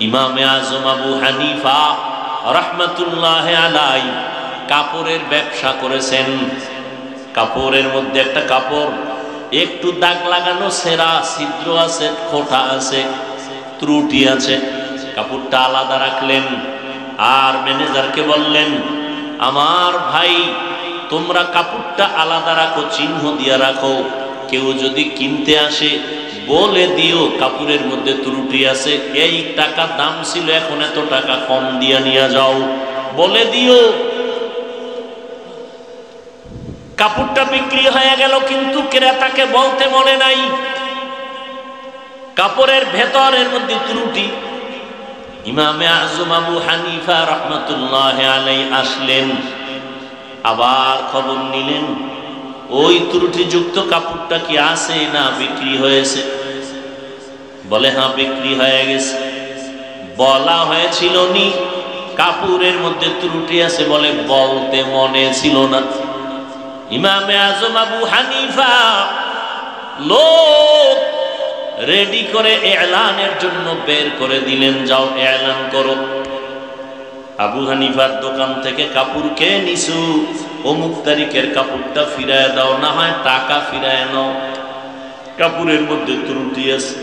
ইমামে আজম আবু হানিফা রাহমাতুল্লাহি আলাইহি কাপড়ের ব্যবসা করেছেন। কাপড়ের মধ্যে একটা কাপড় একটু দাগ লাগানো, ছেঁড়া, ছিদ্র আছে, খোঁটা আছে, ত্রুটি আছে, কাপড়টা আলাদা রাখলেন। আর ম্যানেজারকে বললেন, আমার ভাই তোমরা কাপড়টা আলাদা রাখো, চিহ্ন দিয়ে রাখো, কেউ যদি কিনতে আসে বলে দিও কাপড়ের মধ্যে ত্রুটি আছে, এই টাকা দাম ছিল এখন এত টাকা কম দিয়ে নিয়ে যাও, বলে দিও। কাপড়টা বিক্রি হয়ে গেল, কিন্তু ক্রেতাকে বলতে মনে নাই কাপড়ের ভেতরের মধ্যে ত্রুটি। ইমামে আজম আবু হানিফা রাহমাতুল্লাহি আলাইহি আসলেন, আবার খবর নিলেন ওই ত্রুটিযুক্ত কাপড়টা কি আছে না বিক্রি হয়েছে? বলে হ্যাঁ বিক্রি হয়ে গেছে। বলা হয়েছিল নি কাপড়ের মধ্যে ত্রুটি আছে? বলে বলতে মনে ছিল না। ইমামে আজম আবু হানিফা লোক রেডি করে এলানের জন্য বের করে দিলেন, যাও এলান করো, আবু হানিফার দোকান থেকে কাপড় কে নিছু, অমুক তারিখের কাপড়টা ফিরায় দাও, না হয় টাকা ফিরায় নাও, কাপড়ের মধ্যে ত্রুটি আছে।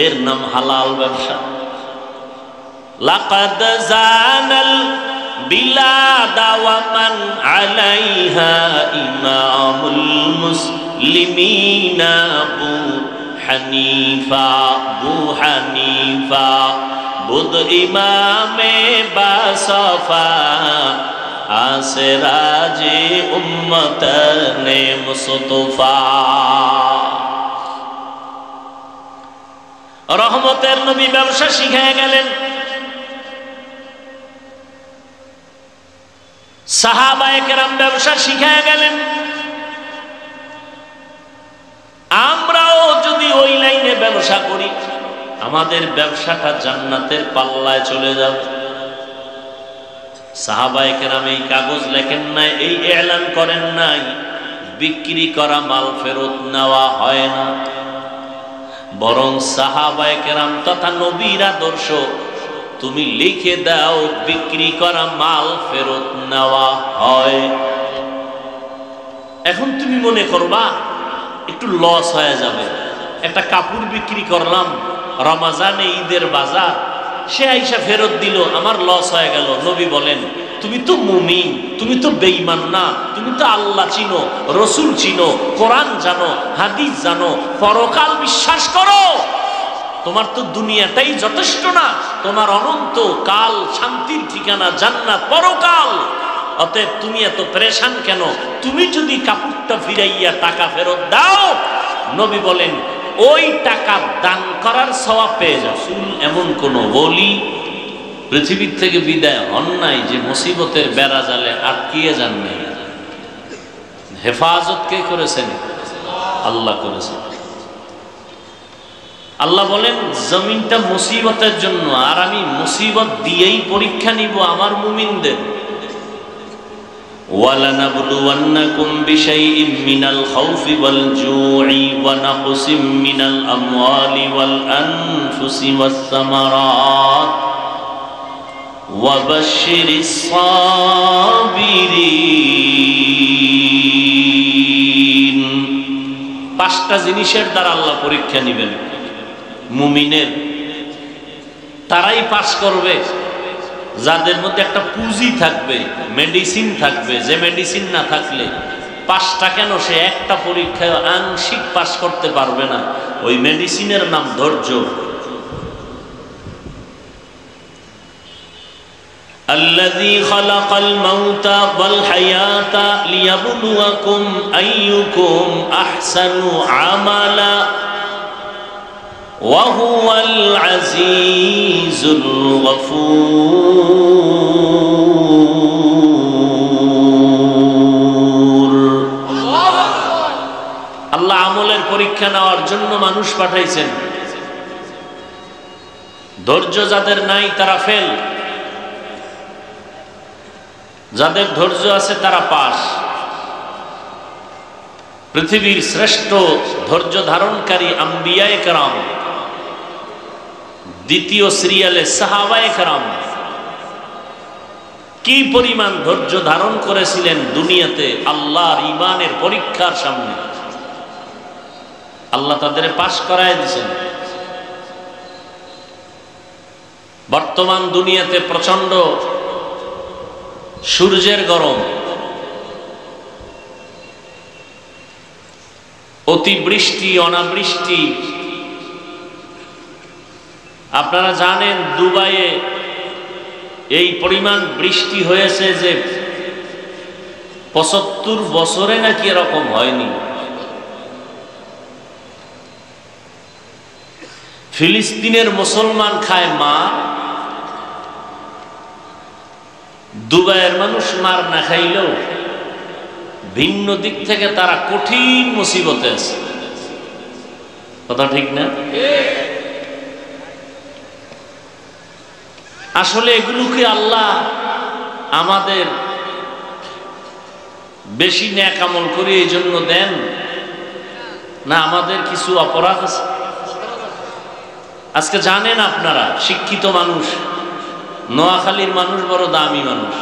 এর নাম হালাল ব্যবসা। লাকাদ জানাল বিলাদা ওয়া মান আলাইহা ইমামুল মুসলিমিনা আবু হানিফা বুদ ইমামে বাসফা আসরাজে উম্মতনে মুস্তফা। রহমতের নবী ব্যবসা শিখায় গেলেন, সাহাবায়ে কেরাম ব্যবসা শিখায় গেলেন। আমরাও যদি ওই লাইনে ব্যবসা করি, আমাদের ব্যবসাটা জান্নাতের পাল্লায় চলে যাবে। সাহাবায়ে কেরাম এই কাগজ লেখেন নাই, এই এলান করেন নাই, বিক্রি করা মাল ফেরত নেওয়া হয় না। বরং সাহাবায়ে কেরাম তথা নবীর আদর্শ, তুমি লিখে দাও বিক্রি করা মাল ফেরত নেওয়া হয়। এখন তুমি মনে করবা একটু লস হয়ে যাবে, একটা কাপড় বিক্রি করলাম রমাজানে, ঈদের বাজার, সে আইসা ফেরত দিল, আমার লস হয়ে গেল। নবী বলেন, তুমি তো মুমিন, তুমি তো বেঈমান না, তুমি তো আল্লাহ চিনো, রসুল চিনো, কোরআন জানো, হাদিস জানো, পরকাল বিশ্বাস করো, তোমার তো দুনিয়াটাই যথেষ্ট না, তোমার অনন্ত কাল শান্তির ঠিকানা জান্নাত পরকাল। অতএব তুমি এত পেরেশান কেন? তুমি যদি কাপড়টা ফিরাইয়া টাকা ফেরত দাও, নবী বলেন ওই টাকা দান করার সওয়াব পেয়ে যাও। এমন কোন ওলি পৃথিবীর থেকে বিদায় হন নাই যে মুসিবতের বেড়া জালে আটকিয়ে যান নাই। হেফাজত কে করেছেন? আল্লাহ করেছেন। আল্লাহ বলেন জমিনটা মুসিবতের জন্য, আর আমি মুসিবত দিয়েই পরীক্ষা নিব আমার মুমিনদের। وَلَنَبْلُوَنَّكُمْ بِشَيْءٍ مِّنَ الْخَوْفِ وَالْجُوعِ وَنَقْصٍ مِّنَ الْأَمْوَالِ وَالْأَنفُسِ وَالثَّمَرَاتِ وَبَشِّرِ الصَّابِرِينَ। পাঁচটা জিনিসের দ্বারা আল্লাহ পরীক্ষা নেবেন মুমিনের। তারাই পাস করবে যাদের মধ্যে একটা পুঁজি থাকবে, মেডিসিন থাকবে। যে মেডিসিন না থাকলে পাসটা কেন, সে একটা পরীক্ষায় আংশিক পাস করতে পারবে না। ওই মেডিসিনের নাম ধৈর্য। الذي خلق الموت والحياة ليبلوكم أيكم أحسن عملا وهو العزيز الغفور। আল্লাহ আমলের পরীক্ষা নেওয়ার জন্য মানুষ পাঠাইছেন। ধৈর্য যাদের নাই তারা ফেল, যাদের ধৈর্য আছে তারা পাস। পৃথিবীর শ্রেষ্ঠ ধৈর্য ধারণকারী আম্বিয়ায়ে কেরাম দ্বিতীয় সিরিয়ালে সাহাবায়ে কেরাম কি পরিমাণ ধৈর্য ধারণ করেছিলেন দুনিয়াতে আল্লাহর ঈমানের পরীক্ষার সামনে। আল্লাহ তাদের পাশ করায় দিয়েছেন। বর্তমান দুনিয়াতে প্রচন্ড সূর্যের গরম, অতিবৃষ্টি, অনাবৃষ্টি। আপনারা জানেন দুবাইয়ে এই পরিমাণ বৃষ্টি হয়েছে যে ৭৫ বছরে নাকি এরকম হয়নি। ফিলিস্তিনের মুসলমান খায় মার, দুবাইয়ের মানুষ মার না খাইলেও ভিন্ন দিক থেকে তারা কঠিন মুসিবতে আছে। কথা ঠিক না? আসলে এগুলোকে আল্লাহ আমাদের বেশি নেক আমল করে এই জন্য দেন না আমাদের কিছু অপরাধ আছে? আজকে জানেন আপনারা, শিক্ষিত মানুষ, নোয়াখালীর মানুষ বড় দামি মানুষ,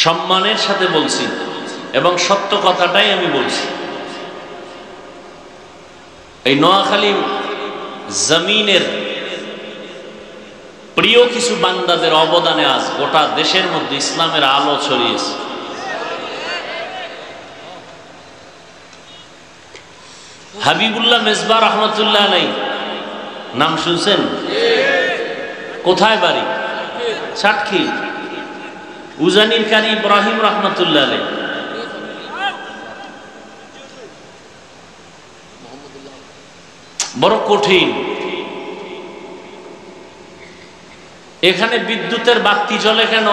সম্মানের সাথে বলছি এবং সত্য কথাটাই আমি বলছি। এই নোয়াখালী জমিনের প্রিয় কিছু বান্দাদের অবদানে আজ গোটা দেশের মধ্যে ইসলামের আলো ছড়িয়েছে। হাবিবুল্লাহ মেজবা রহমতুল্লাহ আলাইহি নাম শুনছেন? কোথায় বাড়ি? সাতক্ষী। উজানির কারি ইব্রাহিম রহমতুল্লাহ আলাইহি, বড় কঠিন। এখানে বিদ্যুতের বাতি জ্বলে কেন?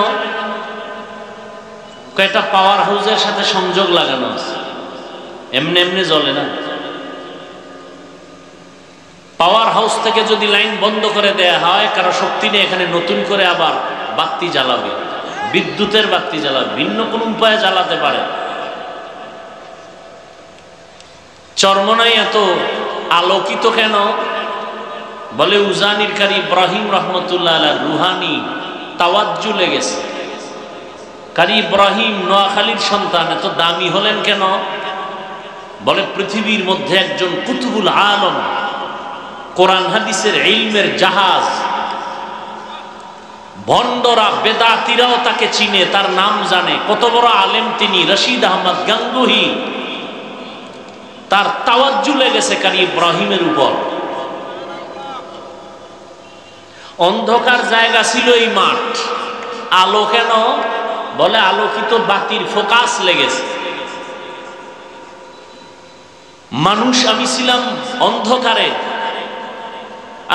কয়টা পাওয়ার হাউসের সাথে সংযোগ লাগানো আছে, এমনি এমনি জ্বলে না। পাওয়ার হাউস থেকে যদি লাইন বন্ধ করে দেয়া হয়, কারো শক্তি নেই এখানে নতুন করে আবার বাতি জ্বালাবে, বিদ্যুতের বাতি জ্বালাবে, ভিন্ন কোন উপায়ে জ্বালাতে পারে। চরমনাই এত আলোকিত কেন? বলে উজানির কারি ইব্রাহিম রহমতুল্লাহ আলাইহি রুহানি তাওয়াজ্জু লেগেছে। কারি ইব্রাহিম নোয়াখালীর সন্তান, এত দামি হলেন কেন? বলে পৃথিবীর মধ্যে একজন কুতুবুল আলম, কোরআন হাদিসের ইলমের জাহাজ, ভণ্ডরা বেদাতিরাও তাকে চিনে, তার নাম জানে। কত বড় আলেম তিনি, রশিদ আহমদ গাঙ্গুহি। তার তাওয়াজ্জু লেগেছে কারি ইব্রাহিমের উপর। অন্ধকার জায়গা ছিল এই মাঠ, আলো কেন? বলে আলোকিত বাতির ফোকাস লেগেছে। মানুষ, আমি ছিলাম অন্ধকারে,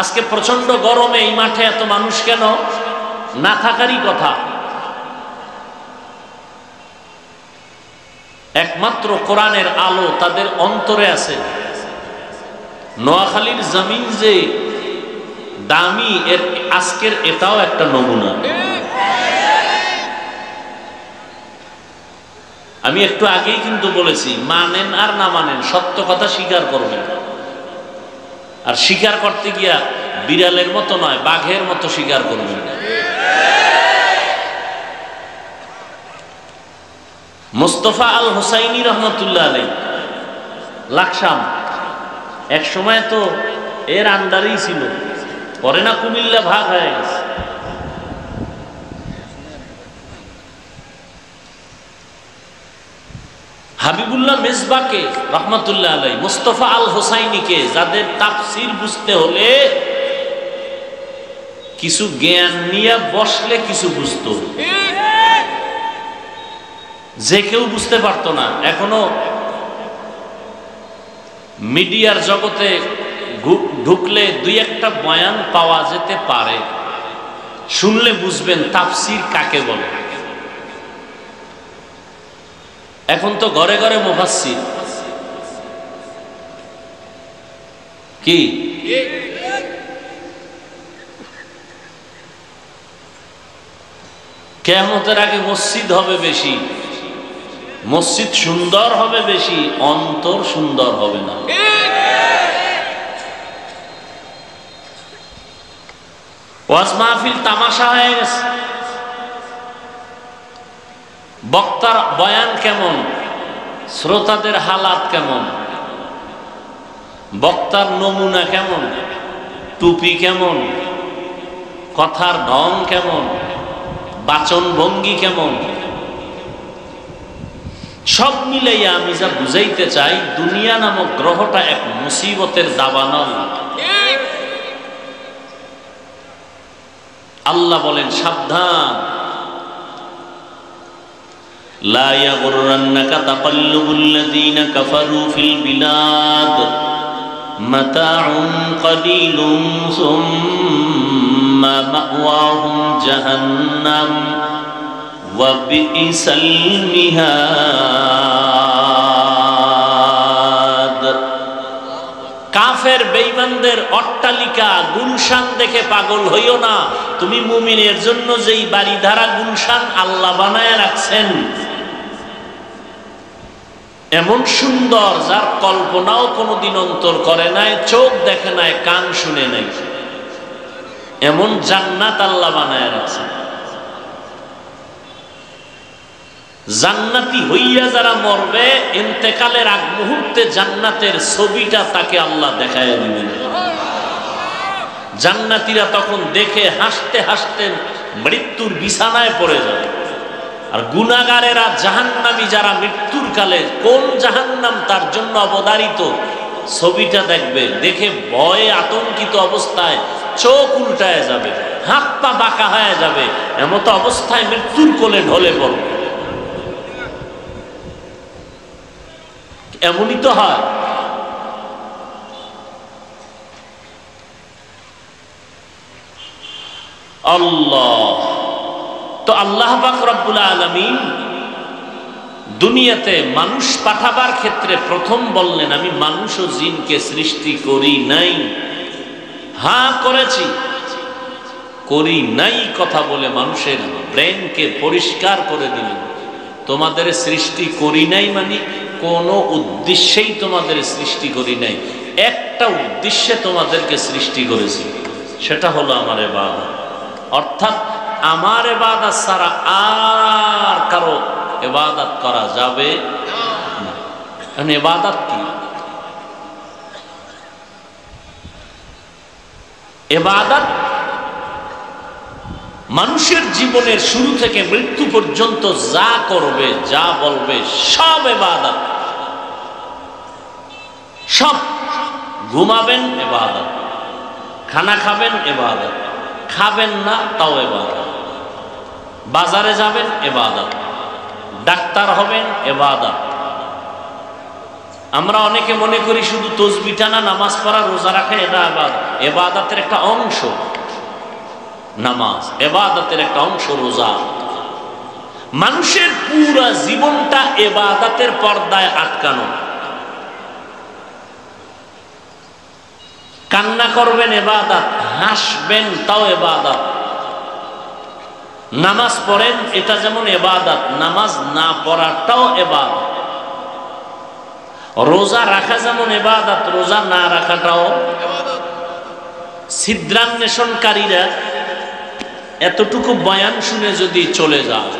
আজকে প্রচন্ড গরমে এই মাঠে এত মানুষ কেন? না থাকারই কথা। একমাত্র কোরআনের আলো তাদের অন্তরে আছে। নোয়াখালীর জমিন যে দামি, এর আজকের এটাও একটা নমুনা। আমি একটু আগেই কিন্তু বলেছি, মানেন আর না মানেন, সত্য কথা স্বীকার করবেন। আর স্বীকার করতে গিয়া বিড়ালের মতো নয়, বাঘের মতো স্বীকার করবেন। মুস্তফা আল হুসাইনি রহমতুল্লাহ আলাইহি লাকসাম, এক সময় তো এর আন্ডারেই ছিল, পরে না কুমিল্লা ভাগ হয়ে গেছে। হাবিবুল্লাহ মেজবাকে রহমতুল্লাহ আলাইহি, মুস্তফা আল হুসাইনিকে, যাদের তাফসীর বুঝতে হলে কিছু জ্ঞান নিয়ে বসলে কিছু বুঝতো, যে কেউ বুঝতে পারতো না। এখনো মিডিয়ার জগতে ঢুকলে দুই একটা বয়ান পাওয়া যেতে পারে, শুনলে বুঝবেন তাফসীর কাকে বলে। এখন তো ঘরে ঘরে মুফাসসির। কি কিয়ামতের আগে মসজিদ হবে বেশি, মসজিদ সুন্দর হবে বেশি, অন্তর সুন্দর হবে না। ওয়াজ মাহফিল তামাশা হয়ে গেছে। বক্তার বয়ান কেমন, শ্রোতাদের হালাত কেমন, বক্তার নমুনা কেমন, টুপি কেমন, কথার ঢং কেমন, বাচন ভঙ্গি কেমন, সব মিলাইয়া আমি যা বুঝাইতে চাই, দুনিয়া নামক গ্রহটা এক মুসিবতের দাবানল। আল্লাহ বলেন সাবধান, লা ইয়াগুররান্নাকা তাকাল্লুবুল্লাযীনা কাফারু ফিল বিলাদ মাতাউন কলিলুন সুম্মা মাওয়াহুম জাহান্নাম ওয়া বিইসাল মিহাদ। কাফের বেঈমানদের অট্টালিকা গুলশান দেখে পাগল হইও না। তুমি মুমিনের জন্য যেই বাড়িধারা গুলশান আল্লাহ বানায় রাখছেন, এমন সুন্দর যার কল্পনাও কোনোদিন অন্তর করে নাই, চোখ দেখে নাই, কান শুনে নাই, এমন জান্নাত আল্লাহ বানায় রাখছেন। জান্নাতি হইয়া যারা মরবে, ইন্তেকালের আগ মুহূর্তে জান্নাতের ছবিটা তাকে আল্লাহ দেখায় দিবেন। জান্নাতীরা তখন দেখে হাসতে হাসতে মৃত্যুর বিছানায় পড়ে যাবে। আর গুনাহগারেরা জাহান্নামী যারা মৃত্যুর কালে কোন জাহান্নাম তার জন্য অবধারিত ছবিটা দেখবে, দেখে ভয়ে আতঙ্কিত অবস্থায় চোখ উল্টায় যাবে, হাত পা বাঁকা হয়ে যাবে, এমতো অবস্থায় মৃত্যুর কোলে ঢলে পড়বে। এমনই তো হয়। আল্লাহ তো আল্লাহ পাক রব্বুল আলামিন দুনিয়াতে মানুষ পাঠাবার ক্ষেত্রে প্রথম বললেন, আমি মানুষ ও জিনকে সৃষ্টি করি নাই। হ্যাঁ করেছি, করি নাই কথা বলে মানুষের ব্রেনকে পরিষ্কার করে দিলেন। তোমাদের সৃষ্টি করি নাই মানে কোনো উদ্দেশ্যেই তোমাদের সৃষ্টি করি নাই, একটা উদ্দেশ্যে তোমাদেরকে সৃষ্টি করেছি, সেটা হলো আমার ইবাদত। অর্থাৎ আমার ইবাদত ছাড়া আর কারো ইবাদত করা যাবে না। কারণ ইবাদত কি? ইবাদত মানুষের জীবনের শুরু থেকে মৃত্যু পর্যন্ত যা করবে, যা বলবে, সব ইবাদত। সব ঘুমাবেন ইবাদত, খানা খাবেন ইবাদত, খাবেন না তাও ইবাদত, বাজারে যাবেন ইবাদত, ডাক্তার হবেন ইবাদত। আমরা অনেকে মনে করি শুধু তাসবিহ টানা, নামাজ পড়া, রোজা রাখা এটা ইবাদত। ইবাদতের একটা অংশ নামাজ, ইবাদতের একটা অংশ রোজা। মানুষের পুরা জীবনটা ইবাদতের পর্দায় আটকানো। কান্না করবেন ইবাদত, হাসবেন তাও ইবাদত, নামাজ পড়েন এটা যেমন ইবাদত, নামাজ না পড়াটাও ইবাদত, রোজা রাখা যেমন ইবাদত, রোজা না রাখাটাও ইবাদত। ছিদ্রান্বেষণকারীরা এতটুকু বয়ান শুনে যদি চলে যায়,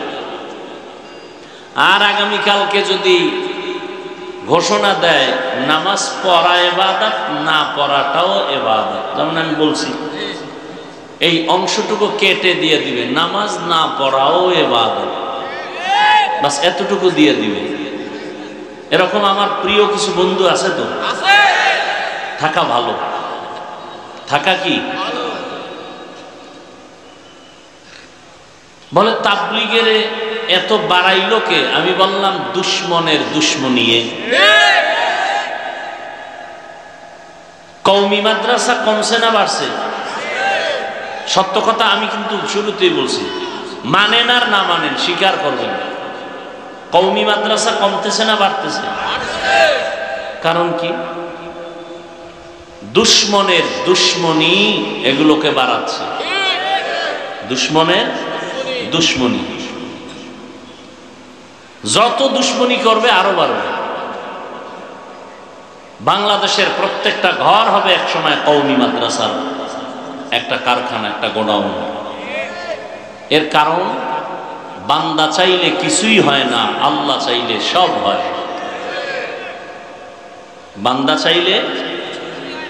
আর আগামীকালকে যদি ঘোষণা দেয় নামাজ পড়া ইবাদত, না পড়াটাও ইবাদত, যেমন আমি বলছি এই অংশটুকু কেটে দিয়ে দিবে, নামাজ না পড়াও ইবাদত, বাস এতটুকু দিয়ে দিবে। এরকম আমার প্রিয় কিছু বন্ধু আছে তো, থাকা ভালো, থাকা কি বলে তাবলীগের এত বাড়াইলো কে? আমি বললাম দুশ্মনের দুশ্মনিয়ে। কওমি মাদ্রাসা কমছে না বাড়ছে? সত্য কথা আমি কিন্তু শুরুতেই বলছি, মানেন আর না মানেন স্বীকার করবেন, কওমি মাদ্রাসা কমতেছে না বাড়তেছে? কারণ কি? দুশ্মনের দুশ্মনী এগুলোকে বাড়াচ্ছে। দুশ্মনের দুশ্মনী, যত দুশ্মনী করবে আরো বাড়বে। বাংলাদেশের প্রত্যেকটা ঘর হবে একসময় কওমি মাদ্রাসার একটা কারখানা, একটা গোডাউন। এর কারণ বান্দা চাইলে কিছুই হয় না, আল্লাহ চাইলে সব হয়। বান্দা চাইলে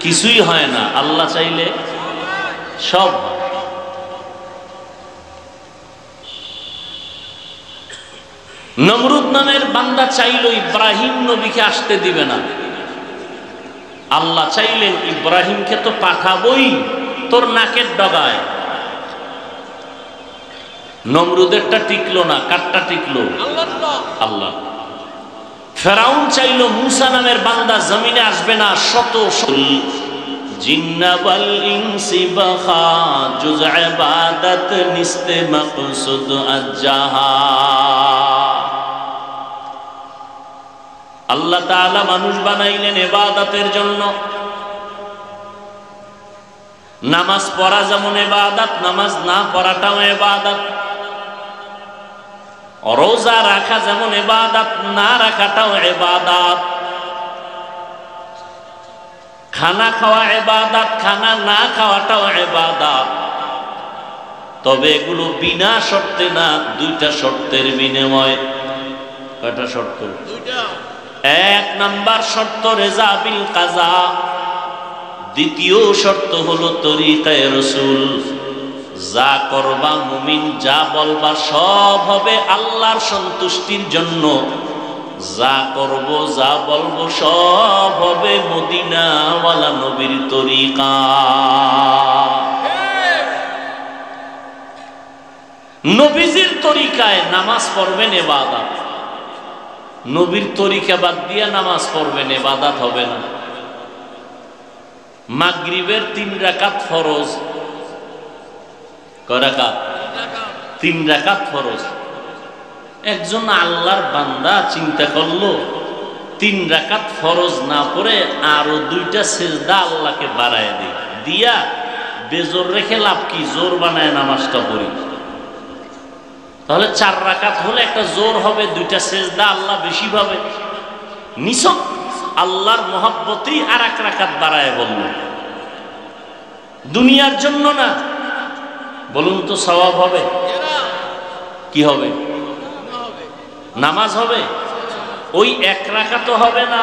কিছুই হয় না, আল্লাহ চাইলে সব হয়। নমরুদ নামের বান্দা চাইল ইব্রাহিম নবীকে আসতে দিবে না, আল্লাহ চাইলেন ইব্রাহিমকে তো পাঠাবই তোর নাকের ডগায়। নমরুদেরটা টিকলো না, কারটা টিকলো? আল্লাহ। ফেরাউন চাইল মূসা নামের বান্দা জমিনে আসবে না, শত জিন্না ওয়াল ইনসি বাখা জুজ ইবাদত নিস্তে মাকসুদ আজ্জাহা। আল্লাহ তাআলা মানুষ বানাইলেন ইবাদতের জন্য। নামাজ পড়া যেমন ইবাদত, নামাজ না পড়াটাও ইবাদত। রোজা রাখা যেমন ইবাদত, না রাখাটাও ইবাদত। খানা খাওয়া ইবাদত, খানা না খাওয়াটাও ইবাদত। তবে এগুলো বিনা শর্তে না, দুইটা শর্তের বিনিময়। কয়টা শর্ত? দুইটা। এক নাম্বার শর্ত রেজা বিল কাজা, দ্বিতীয় শর্ত হলো তরিকায়ে রাসূল। যা করবা মুমিন, যা বলবা সব হবে আল্লাহর সন্তুষ্টির জন্য। যা করব যা বলবো সব হবে মদিনাওয়ালা নবীর তরিকা। নবীজির তরিকায় নামাজ পড়বেন ইবাদত, নবীর তরিকা বাদ দিয়ে নামাজ পড়বেন ইবাদত হবে না। মাগরিবের 3 রাকাত ফরজ। কয় রাকাত? 3 রাকাত ফরজ। একজন আল্লাহর বান্দা চিন্তা করলো 3 রাকাত ফরজ না পড়ে আরো 2টা সিজদা আল্লাহকে বাড়ায় দেই, দিয়া বেজোর রেখে লাভ কি? জোর বানায় নামাজটা পড়ি। তাহলে 4 রাকাত হলে একটা জোর হবে, 2টা সিজদা আল্লাহ বেশি পাবে। নিছক আল্লাহর মহব্বতেই আর 1 রাকাত বাড়ায় বলল, দুনিয়ার জন্য না। বলুন তো সওয়াব হবে? কি হবে? নামাজ হবে। ওই 1 রাকাতও হবে না,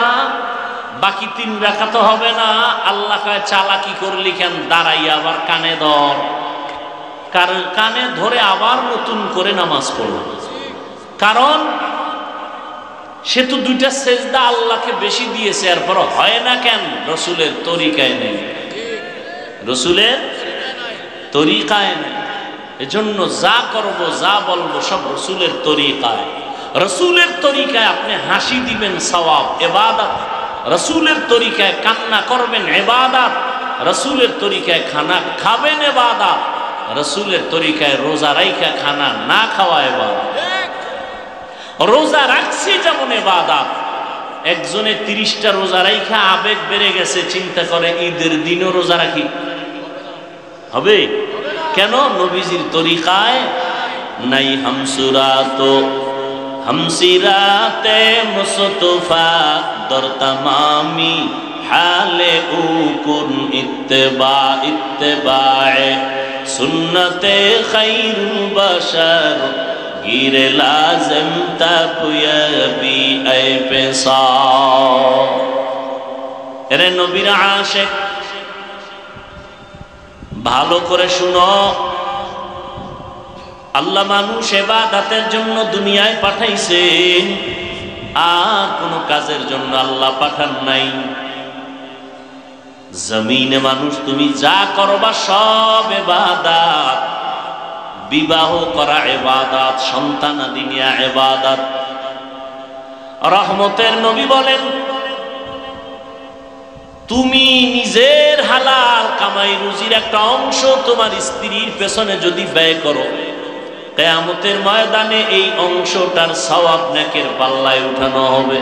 বাকি 3 রাকাতও হবে না। আল্লাহ কয় চালাকি করলি কেন? দাঁড়াইয়া আবার কানে ধর, কানে ধরে আবার নতুন করে নামাজ পড়ো। কারণ সে তো 2টা সেজদা আল্লাহকে বেশি দিয়েছে, এরপর হয় না কেন? রসুলের তরিকায় নেই, রসুলের তরিকায় নেই। এজন্য যা করব যা বলবো সব রসুলের তরিকায়। রসুলের তরিকায় আপনি হাসি দিবেন, সওয়াব ইবাদত। রসুলের তরিকায় কান্না করবেন, ইবাদত। রসুলের তরিকায় খানা খাবেন, ইবাদত। রসুলের তরিকায় রোজা রাইখা খানা না খাওয়া ইবাদত। রোজা রাখছি যেমন ইবাদত। একজনে 30টা রোজা রাইখা আবেগ বেড়ে গেছে, চিন্তা করে ঈদের দিনও রোজা রাখি, হবে? কেন? নবীজির তরিকায় নাই। হামসুরাতো হামসিরাতে মুস্তফা দর তামামি হালে উকুন ইত্তেবা ইত্তেবায়ে সুন্নতে খায়রুল বাশার গিরে লাজম তাবয়াবি আই পেশা। এরে নবীর আশিক, ভালো করে শুনো। আল্লাহ মানুষ ইবাদতের জন্য দুনিয়ায় পাঠাইছেন, আর কোন কাজের জন্য আল্লাহ পাঠান নাই। জমিনে মানুষ তুমি যা করবা সব ইবাদত। বিবাহ করা ইবাদত, সন্তানাদি নেয়া ইবাদত। রহমতের নবী বলেন, তুমি নিজের হালাল কামাই রুজির একটা অংশ তোমার স্ত্রীর পেছনে যদি ব্যয় করো, কিয়ামতের ময়দানে এই অংশটার সওয়াব নেকের পাল্লায় উঠানো হবে।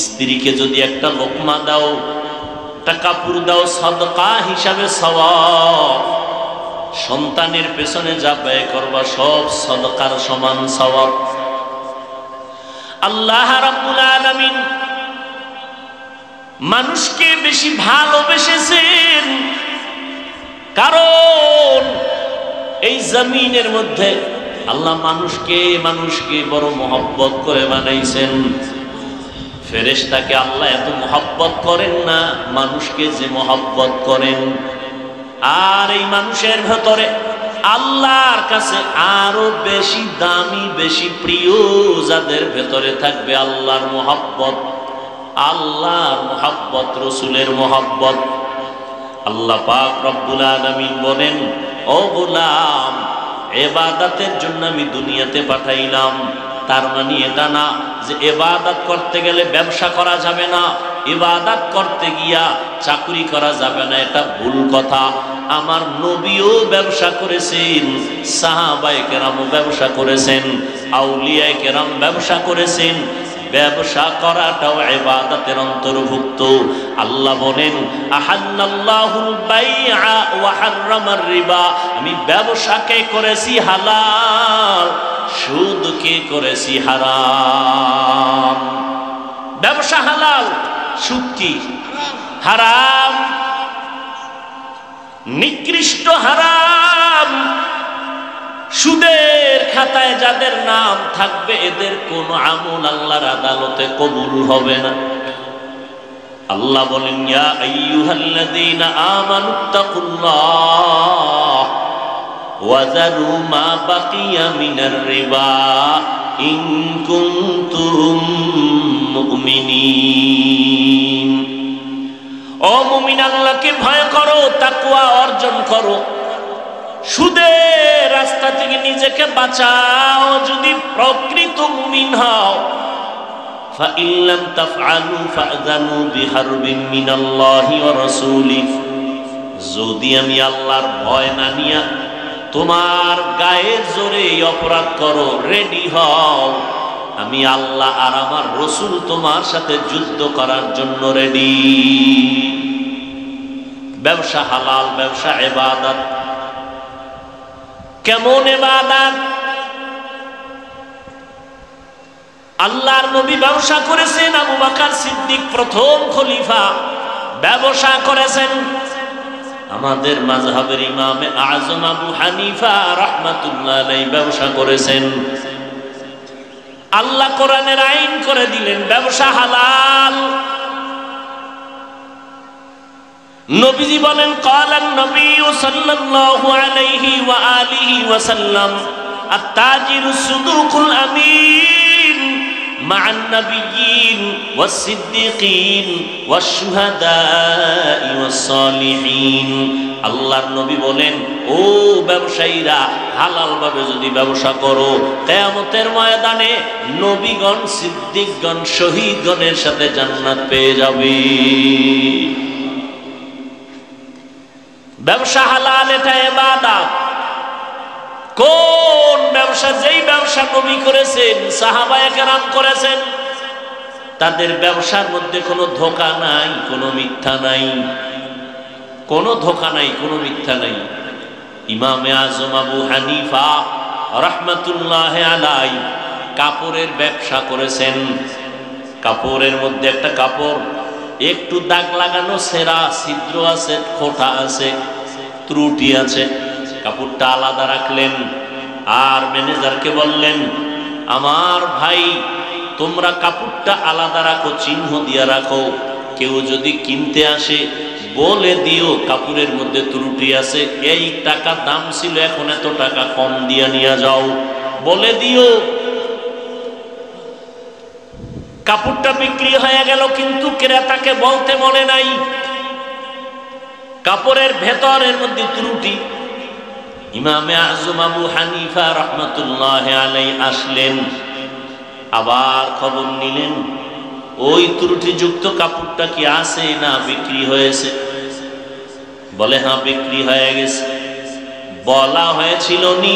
স্ত্রীকে যদি একটা লোকমা দাও, একটা কাপড় দাও, সাদকা হিসাবে সওয়াব। সন্তানের পেছনে যা ব্যয় করবা সব সাদকার সমান সওয়াব। আল্লাহ রাব্বুল আলামিন মানুষকে বেশি ভালোবেসেছেন কারণ এই জমিনের মধ্যে আল্লাহ মানুষকে বড় মহব্বত করে বানাইছেন। ফেরেশতাকে আল্লাহ এত মহব্বত করেন না, মানুষকে যে মহব্বত করেন। আর এই মানুষের ভেতরে আল্লাহর কাছে আরো বেশি দামি, বেশি প্রিয় যাদের ভেতরে থাকবে আল্লাহর মহব্বত, রসুলের মহব্বত। আল্লাহ পাক রব্বুল আলামিন বলেন, ও গোলাম, ইবাদতের জন্য আমি দুনিয়াতে পাঠাইলাম। তার মানে এটা না যে ইবাদত করতে গেলে ব্যবসা করা যাবে না, ইবাদত করতে গিয়া চাকরি করা যাবে না, এটা ভুল কথা। আমার নবীও ব্যবসা করেছেন, সাহাবায়ে কেরামও ব্যবসা করেছেন, আউলিয়ায়ে কেরাম ব্যবসা করেছেন। ব্যবসা করাটাও ইবাদতের অন্তর্ভুক্ত। আল্লাহ বলেন, আহাল্লাল্লাহুল বাইআ ওয়া হাররামার রিবা, আমি ব্যবসাকে করেছি হালাল, সুদকে করেছি হারাম। ব্যবসা হালাল, সুদ কি হারাম, নিকৃষ্ট হারাম। সুদের খাতায় যাদের নাম থাকবে এদের কোন আমল আল্লাহর আদালতে কবুল হবে না। আল্লাহ বলেন, ইয়া আইয়ুহাল্লাযীনা আমানুত্তাকুল্লাহ ওয়া যারু মা বাকিয়া মিনার রিবা ইন কুনতুম মুমিনিন। ও মুমিন, আল্লাহকে ভয় করো, তাকওয়া অর্জন করো, সুদের রাস্তা থেকে নিজেকে বাঁচাও যদি প্রকৃত মুমিন হও। ফাইন লাম তাফআলু ফাযানু বিহারবিন মিনাল্লাহি ওয়া রাসূলিহি, যদি আমি আল্লাহর ভয় না নিয়া তোমার গায়ের জোরে অপরাধ করো, রেডি হও, আমি আল্লাহ আর আমার রাসূল তোমার সাথে যুদ্ধ করার জন্য রেডি। ব্যবসা হালাল, ব্যবসা ইবাদত। কেমন ইবাদত? আল্লাহর নবী ব্যবসা করেছেন, আবু বকর সিদ্দিক প্রথম খলিফা ব্যবসা করেছেন। আমাদের মাযহাবের ইমামে আযম আবু হানিফা রাহমাতুল্লাহ আলাইহি ব্যবসা করেছেন। আল্লাহ কোরআনের আইন করে দিলেন ব্যবসা হালাল। নবীজি বলেন, ক্বালান নবী সাল্লাল্লাহু আলাইহি ওয়া আলিহি ওয়া সাল্লাম, আত-তাজিরু সুদুকুল আমিন মা'আন নাবিয়্যিন ওয়াস সিদ্দিকিন ওয়াশ শুহাদা'i ওয়াস সালিহিন। আল্লাহর নবী বলেন, ও ব্যবসায়ীরা, হালাল ভাবে যদি ব্যবসা করো, কিয়ামতের ময়দানে নবীগণ, সিদ্দিকগণ, শহীদগণের সাথে জান্নাত পেয়ে যাবে। ব্যবসা হালাল, এটা ইবাদত। কোন ব্যবসা? যেই ব্যবসা নবী করেছেন, সাহাবায়ে কেরাম করেছেন, তাদের ব্যবসার মধ্যে কোনো ধোঁকা নাই, কোনো মিথ্যা নাই, কোনো ধোঁকা নাই, কোনো মিথ্যা নাই। ইমামে আযম আবু হানিফা রাহমাতুল্লাহ আলাইহি কাপড়ের ব্যবসা করেছেন। কাপড়ের মধ্যে একটা কাপড় একটু দাগ লাগানো, ছেঁড়া, ছিদ্র আছে, খোঁটা আছে, ত্রুটি আছে, কাপড়টা আলাদা রাখলেন। আর ম্যানেজারকে বললেন, আমার ভাই, তোমরা কাপড়টা আলাদা রাখো, চিহ্ন দিয়ে রাখো, কেউ যদি কিনতে আসে বলে দিও কাপড়ের মধ্যে ত্রুটি আছে, এই টাকা দাম ছিল, এখন এত টাকা কম দিয়ে নিয়ে যাও, বলে দিও। কাপড়টা বিক্রি হয়ে গেল, কিন্তু ক্রেতাকে বলতে মনে নাই কাপড়ের ভেতরের মধ্যে ত্রুটি। ইমামে আযম আবু হানিফা রাহমাতুল্লাহ আলাইহি আসলেন, আবার খবর নিলেন, ওই ত্রুটিযুক্ত কাপড়টা কি আছে না বিক্রি হয়েছে? বলে, হ্যাঁ, বিক্রি হয়ে গেছে। বলা হয়েছিল নি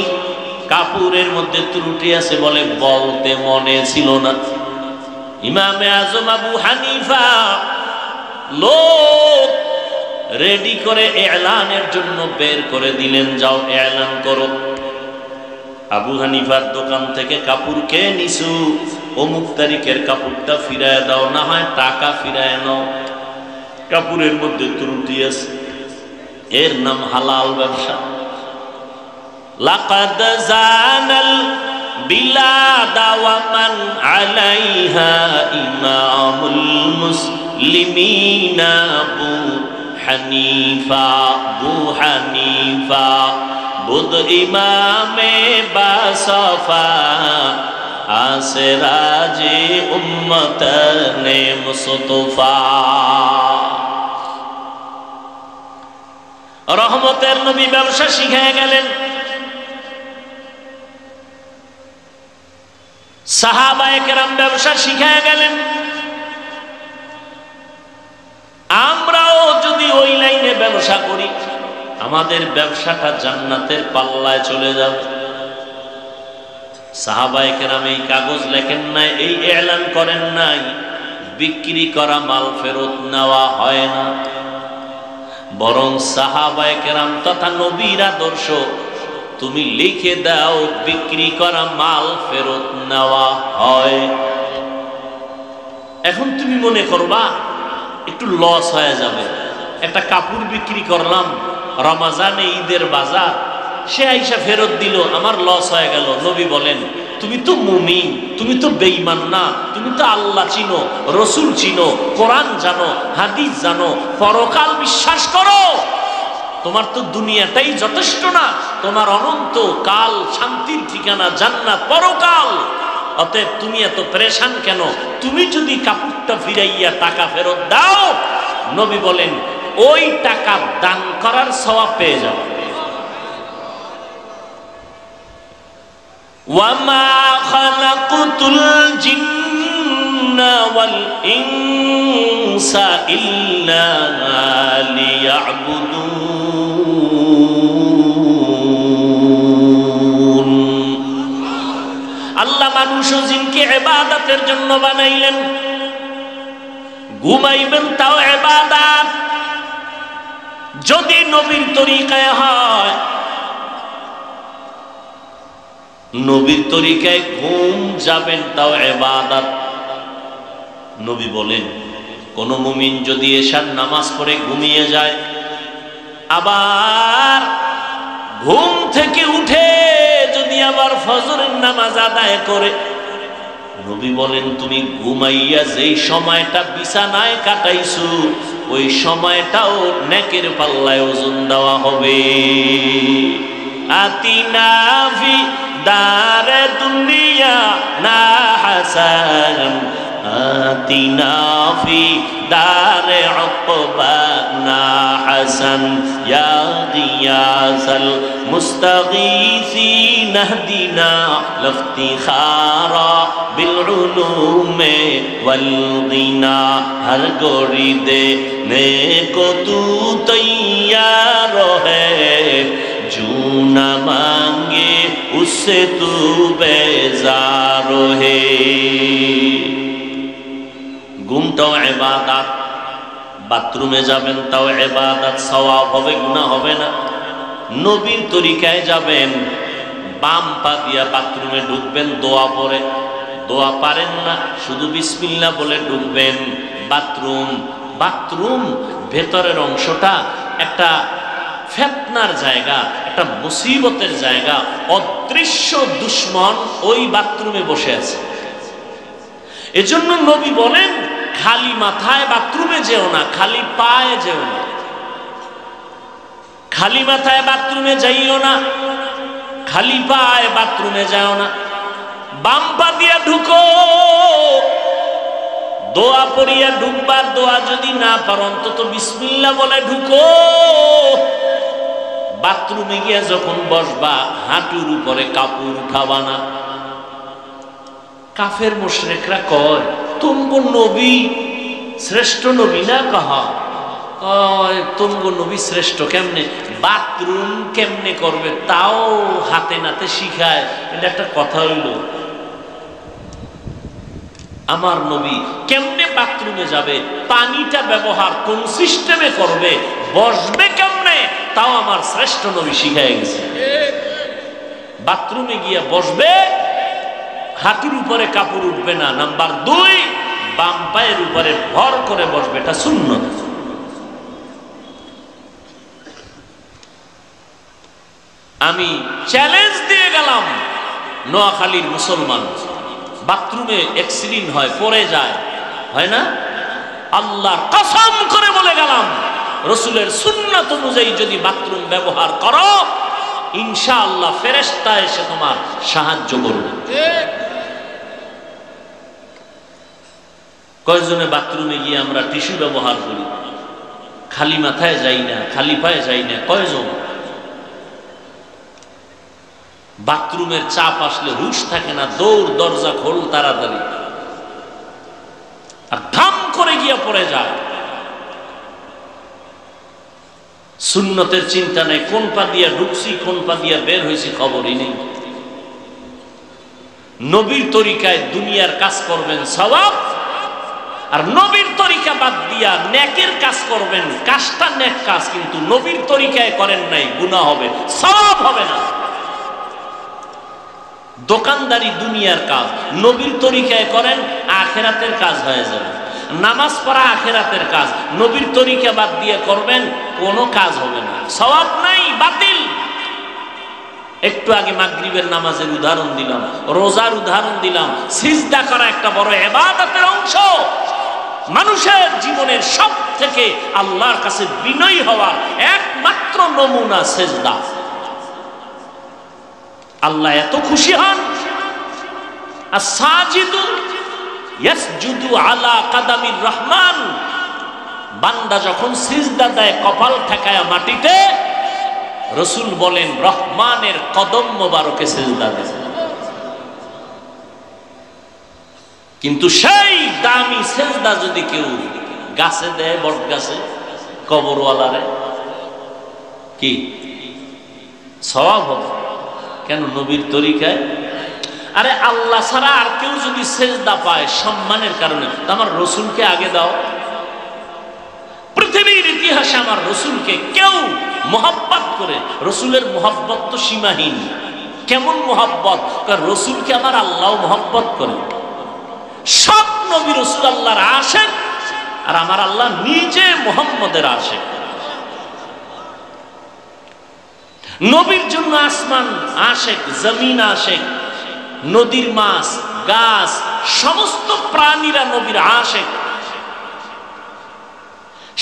কাপড়ের মধ্যে ত্রুটি আছে? বলে, বলতে মনে ছিল না। ইমামে আযম আবু হানিফা লোক রেডি করে এলানের জন্য বের করে দিলেন, যাও এলান করো। আবু হানিফার দোকান থেকে কাপড় কে নিছু, অমুক তারিখের কাপড়টা ফিরায় দাও, না হয় টাকা ফিরায় নাও, কাপড়ের মধ্যে ত্রুটি আছে। এর নাম হালাল ব্যবসা। লাকাদ জানাল বিলাদা ওয়া মান আলাইহা ইমামুল মুসলিমিনা আবু হানিফা বুদ ইমামে বাসফা আসরাজে উম্মতনে মুস্তফা। রহমতের নবী ব্যবসা শিখায় গেলেন, সাহাবায়ে কেরাম ব্যবসা শিখায় গেলেন। আমরাও যদি ওই লাইনে ব্যবসা করি, আমাদের ব্যবসাটা জান্নাতের পাল্লায় চলে যাবে। সাহাবায়ে কেরাম এই কাগজ লেখেন নাই, এই এলান করেন নাই, বিক্রি করা মাল ফেরত নেওয়া হয় না। বরং সাহাবায়ে কেরাম তথা নবীর আদর্শ, তুমি লিখে দাও বিক্রি করা মাল ফেরত নেওয়া হয়। এখন তুমি মনে করবা একটু লস হয়ে যাবে, একটা কাপড় বিক্রি করলাম রমাজানে ঈদের বাজার, সে আইসা ফেরত দিল, আমার লস হয়ে গেল। নবী বলেন, তুমি তো মুমিন, তুমি তো বেঈমান না, তুমি তো আল্লাহ চিনো, রসুল চিনো, কোরআন জানো, হাদিস জানো, পরকাল বিশ্বাস করো। তোমার তো দুনিয়াটাই যথেষ্ট না, তোমার অনন্ত কাল শান্তির ঠিকানা জান্নাত পরকাল। অতএব তুমি এত পরেশান কেন? তুমি যদি কাপড়টা ফিরাইয়া টাকা ফেরত দাও, নবী বলেন ওই টাকা দান করার সওয়াব পেয়ে যাও। ওয়ামা খালাকুতুল জিন্না ওয়াল ইনসা ইল্লা লিয়াবুদুন। আল্লাহ মানুষ ও জিনকে ইবাদতের জন্য বানাইলেন। ঘুমাইবেন তাও ইবাদত, যদি নবীর তরিকায় হয়। নবীর তরিকায় ঘুম যাবেন তাও ইবাদত। নবী বলেন, কোন মুমিন যদি এশার নামাজ পড়ে ঘুমিয়ে যায়, আবার ঘুম থেকে উঠে যদি আবার ফজরের নামাজ আদায় করে, নবী বলেন তুমি ঘুমাইয়া যেই সময়টা বিছানায় কাটাইছো, ওই সময়টাও নেকের পাল্লায় ওজন দেওয়া হবে। আতিনা ফি দারে দুনিয়া না হাসান, আতিনা ফি দারে উকবা না হাসান, ইয়া গিয়াসাল মুস্তাগীসিন ইহদিনা লিফতিখারা বিল উলুমে ওয়াল গিনা। হর গোরি দে নেকো তু তৈয়ার है, जो न मांगे उससे तू बेजार है। ঘুমটাও ইবাদত, বাথরুমে যাবেন তাও ইবাদত, সওয়াব হবে, গুনাহ হবে না। নবীর তরিকায় যাবেন, বাম পা দিয়া বাথরুমে ঢুকবেন, দোয়া পড়ে। দোয়া পারেন না, শুধু বিসমিল্লাহ বলে ঢুকবেন। বাথরুম ভেতরের অংশটা একটা ফিতনার জায়গা, একটা মুসিবতের জায়গা। অদৃশ্য দুশ্মন ওই বাথরুমে বসে আছে। এজন্য নবী বলেন, খালি মাথায় বাথরুমে যেও না, খালি পায়ে যেও না। খালি মাথায় বাথরুমে যাইও না, খালি পায়ে বাথরুমে যাও না। বাম পা দিয়া ঢুকো, দোয়া পড়িয়া ঢুকবার। দোয়া যদি না পারো, অন্তত বিসমিল্লাহ বলে ঢুকো। বাথরুমে গিয়া যখন বসবা, হাঁটুর উপরে কাপড় উঠাবা না। কাফের মুশরিকরা কয়, তুমগো নবী শ্রেষ্ঠ নবী না? কাহা কয় তুমগো নবী শ্রেষ্ঠ কেমনে? বাথরুম কেমনে করবে তাও হাতে নাতে শিখায়। এটা একটা কথা হইল? আমার নবী কেমনে বাথরুমে যাবে, পানিটা ব্যবহার কোন সিস্টেমে করবে, বসবে কেমনে, তাও আমার শ্রেষ্ঠ নবী শিখায় গেছে। বাথরুমে গিয়া বসবে, হাঁটুর উপরে কাপড় উঠবে না। নাম্বার 2, বাম পায়ের উপরে ভর করে বসবে, এটা সুন্নত। আমি চ্যালেঞ্জ দিয়ে গেলাম, নোয়াখালীর মুসলমান বাথরুমে অ্যাক্সিডেন্ট হয়, পড়ে যায়, হয় না? আল্লাহর কসম করে বলে গেলাম, রসুলের সুন্নাত অনুযায়ী যদি বাথরুম ব্যবহার করো, ইনশাআল্লাহ ফেরেশতা এসে তোমার সাহায্য করবে। কয়জনে বাথরুমে গিয়ে আমরা টিস্যু ব্যবহার করি? খালি মাথায় যাই না, খালি পায়ে যাই না। কয়জন? বাথরুমের চাপ আসলে হুঁশ থাকে না, দৌড়, দরজা খোল তাড়াতাড়ি, আর ধাম করে গিয়ে পড়ে যায়। সুন্নতের চিন্তা নেই, কোন পা দিয়া ঢুকছি, কোন পা দিয়া বের হয়েছি খবরই নেই। নবীর তরিকায় দুনিয়ার কাজ করবেন সওয়াব, আর নবীর তরিকা বাদ দিয়া নেকের কাজ করবেন, কাজটা নেক কাজ, কিন্তু নবীর তরিকায় করেন নাই, গুনাহ হবে, সওয়াব হবে না। দোকানদারি দুনিয়ার কাজ, নবীর তরিকায় করেন, আখিরাতের কাজ হয়ে যাবে। নামাজ পড়া আখিরাতের কাজ, নবীর তরিকা বাদ দিয়ে করবেন, কোনো কাজ হবে না, সওয়াব নাই, বাতিল। একটু আগে মাগরিবের নামাজের উদাহরণ দিলাম, রোজার উদাহরণ দিলাম। সিজদা করা একটা বড় ইবাদতের অংশ। মানুষের জীবনের সব থেকে আল্লাহর কাছে বিনয়ী হওয়ার একমাত্র নমুনা সিজদা। আল্লাহ এত খুশি হন, আস-সাজিদু ইয়াসজুদু আলা কাদামির রহমান। বান্দা যখন সিজদা দেয় কপাল ঠেকায়া মাটিতে, রাসূল বলেন রহমানের কদম মোবারকে সিজদা দেয়। কিন্তু সেই দামি সিজদা যদি কেউ গাছে দেয়, বট গাছে, কবরওয়ালারে, কি সওয়াব হবে? কেন? নবীর তরিকায়। আরে আল্লাহ ছাড়া আর কেউ যদি সেজদা পায় সম্মানের কারণে, তো আমার রসুলকে আগে দাও। পৃথিবীর ইতিহাসে আমার রসুলকে কেউ মোহাব্বত করে, রসুলের মোহাব্বত তো সীমাহীন। কেমন মোহাব্বত? কারণ রসুলকে আমার আল্লাহ মোহাব্বত করে। সব নবী রসুল আল্লাহর আশেক, আর আমার আল্লাহ নিজে মুহাম্মদের আশেক। নবীর জন্য আসমান আশেক, জমিন আশেক, নদীর মাছ, গাছ, সমস্ত প্রাণীরা নবীর আশেক।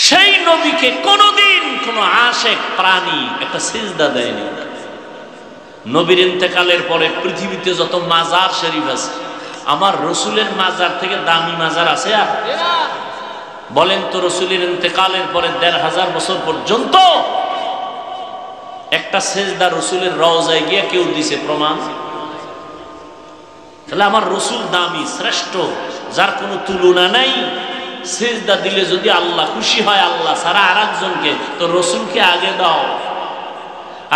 সেই নবীকে কোনদিন কোন আশেক প্রাণী একটা সিজদা দেয়নি। নবীর ইন্তেকালের পরে পৃথিবীতে যত মাজার শরীফ আছে, আমার রসুলের মাজার থেকে দামি মাজার আছে? আর বলেন তো, রসুলের ইন্তেকালের পরে ১৫০০ বছর পর্যন্ত একটা সেজদা রসুলের রওজায় গিয়ে কেউ দিছে প্রমাণ? তাহলে আমার রসুল দামি, শ্রেষ্ঠ, যার কোনো তুলনা নাই। সেজদা দিলে যদি আল্লাহ খুশি হয়, আল্লাহ ছাড়া আর একজনকে, তো রসুলকে আগে দাও।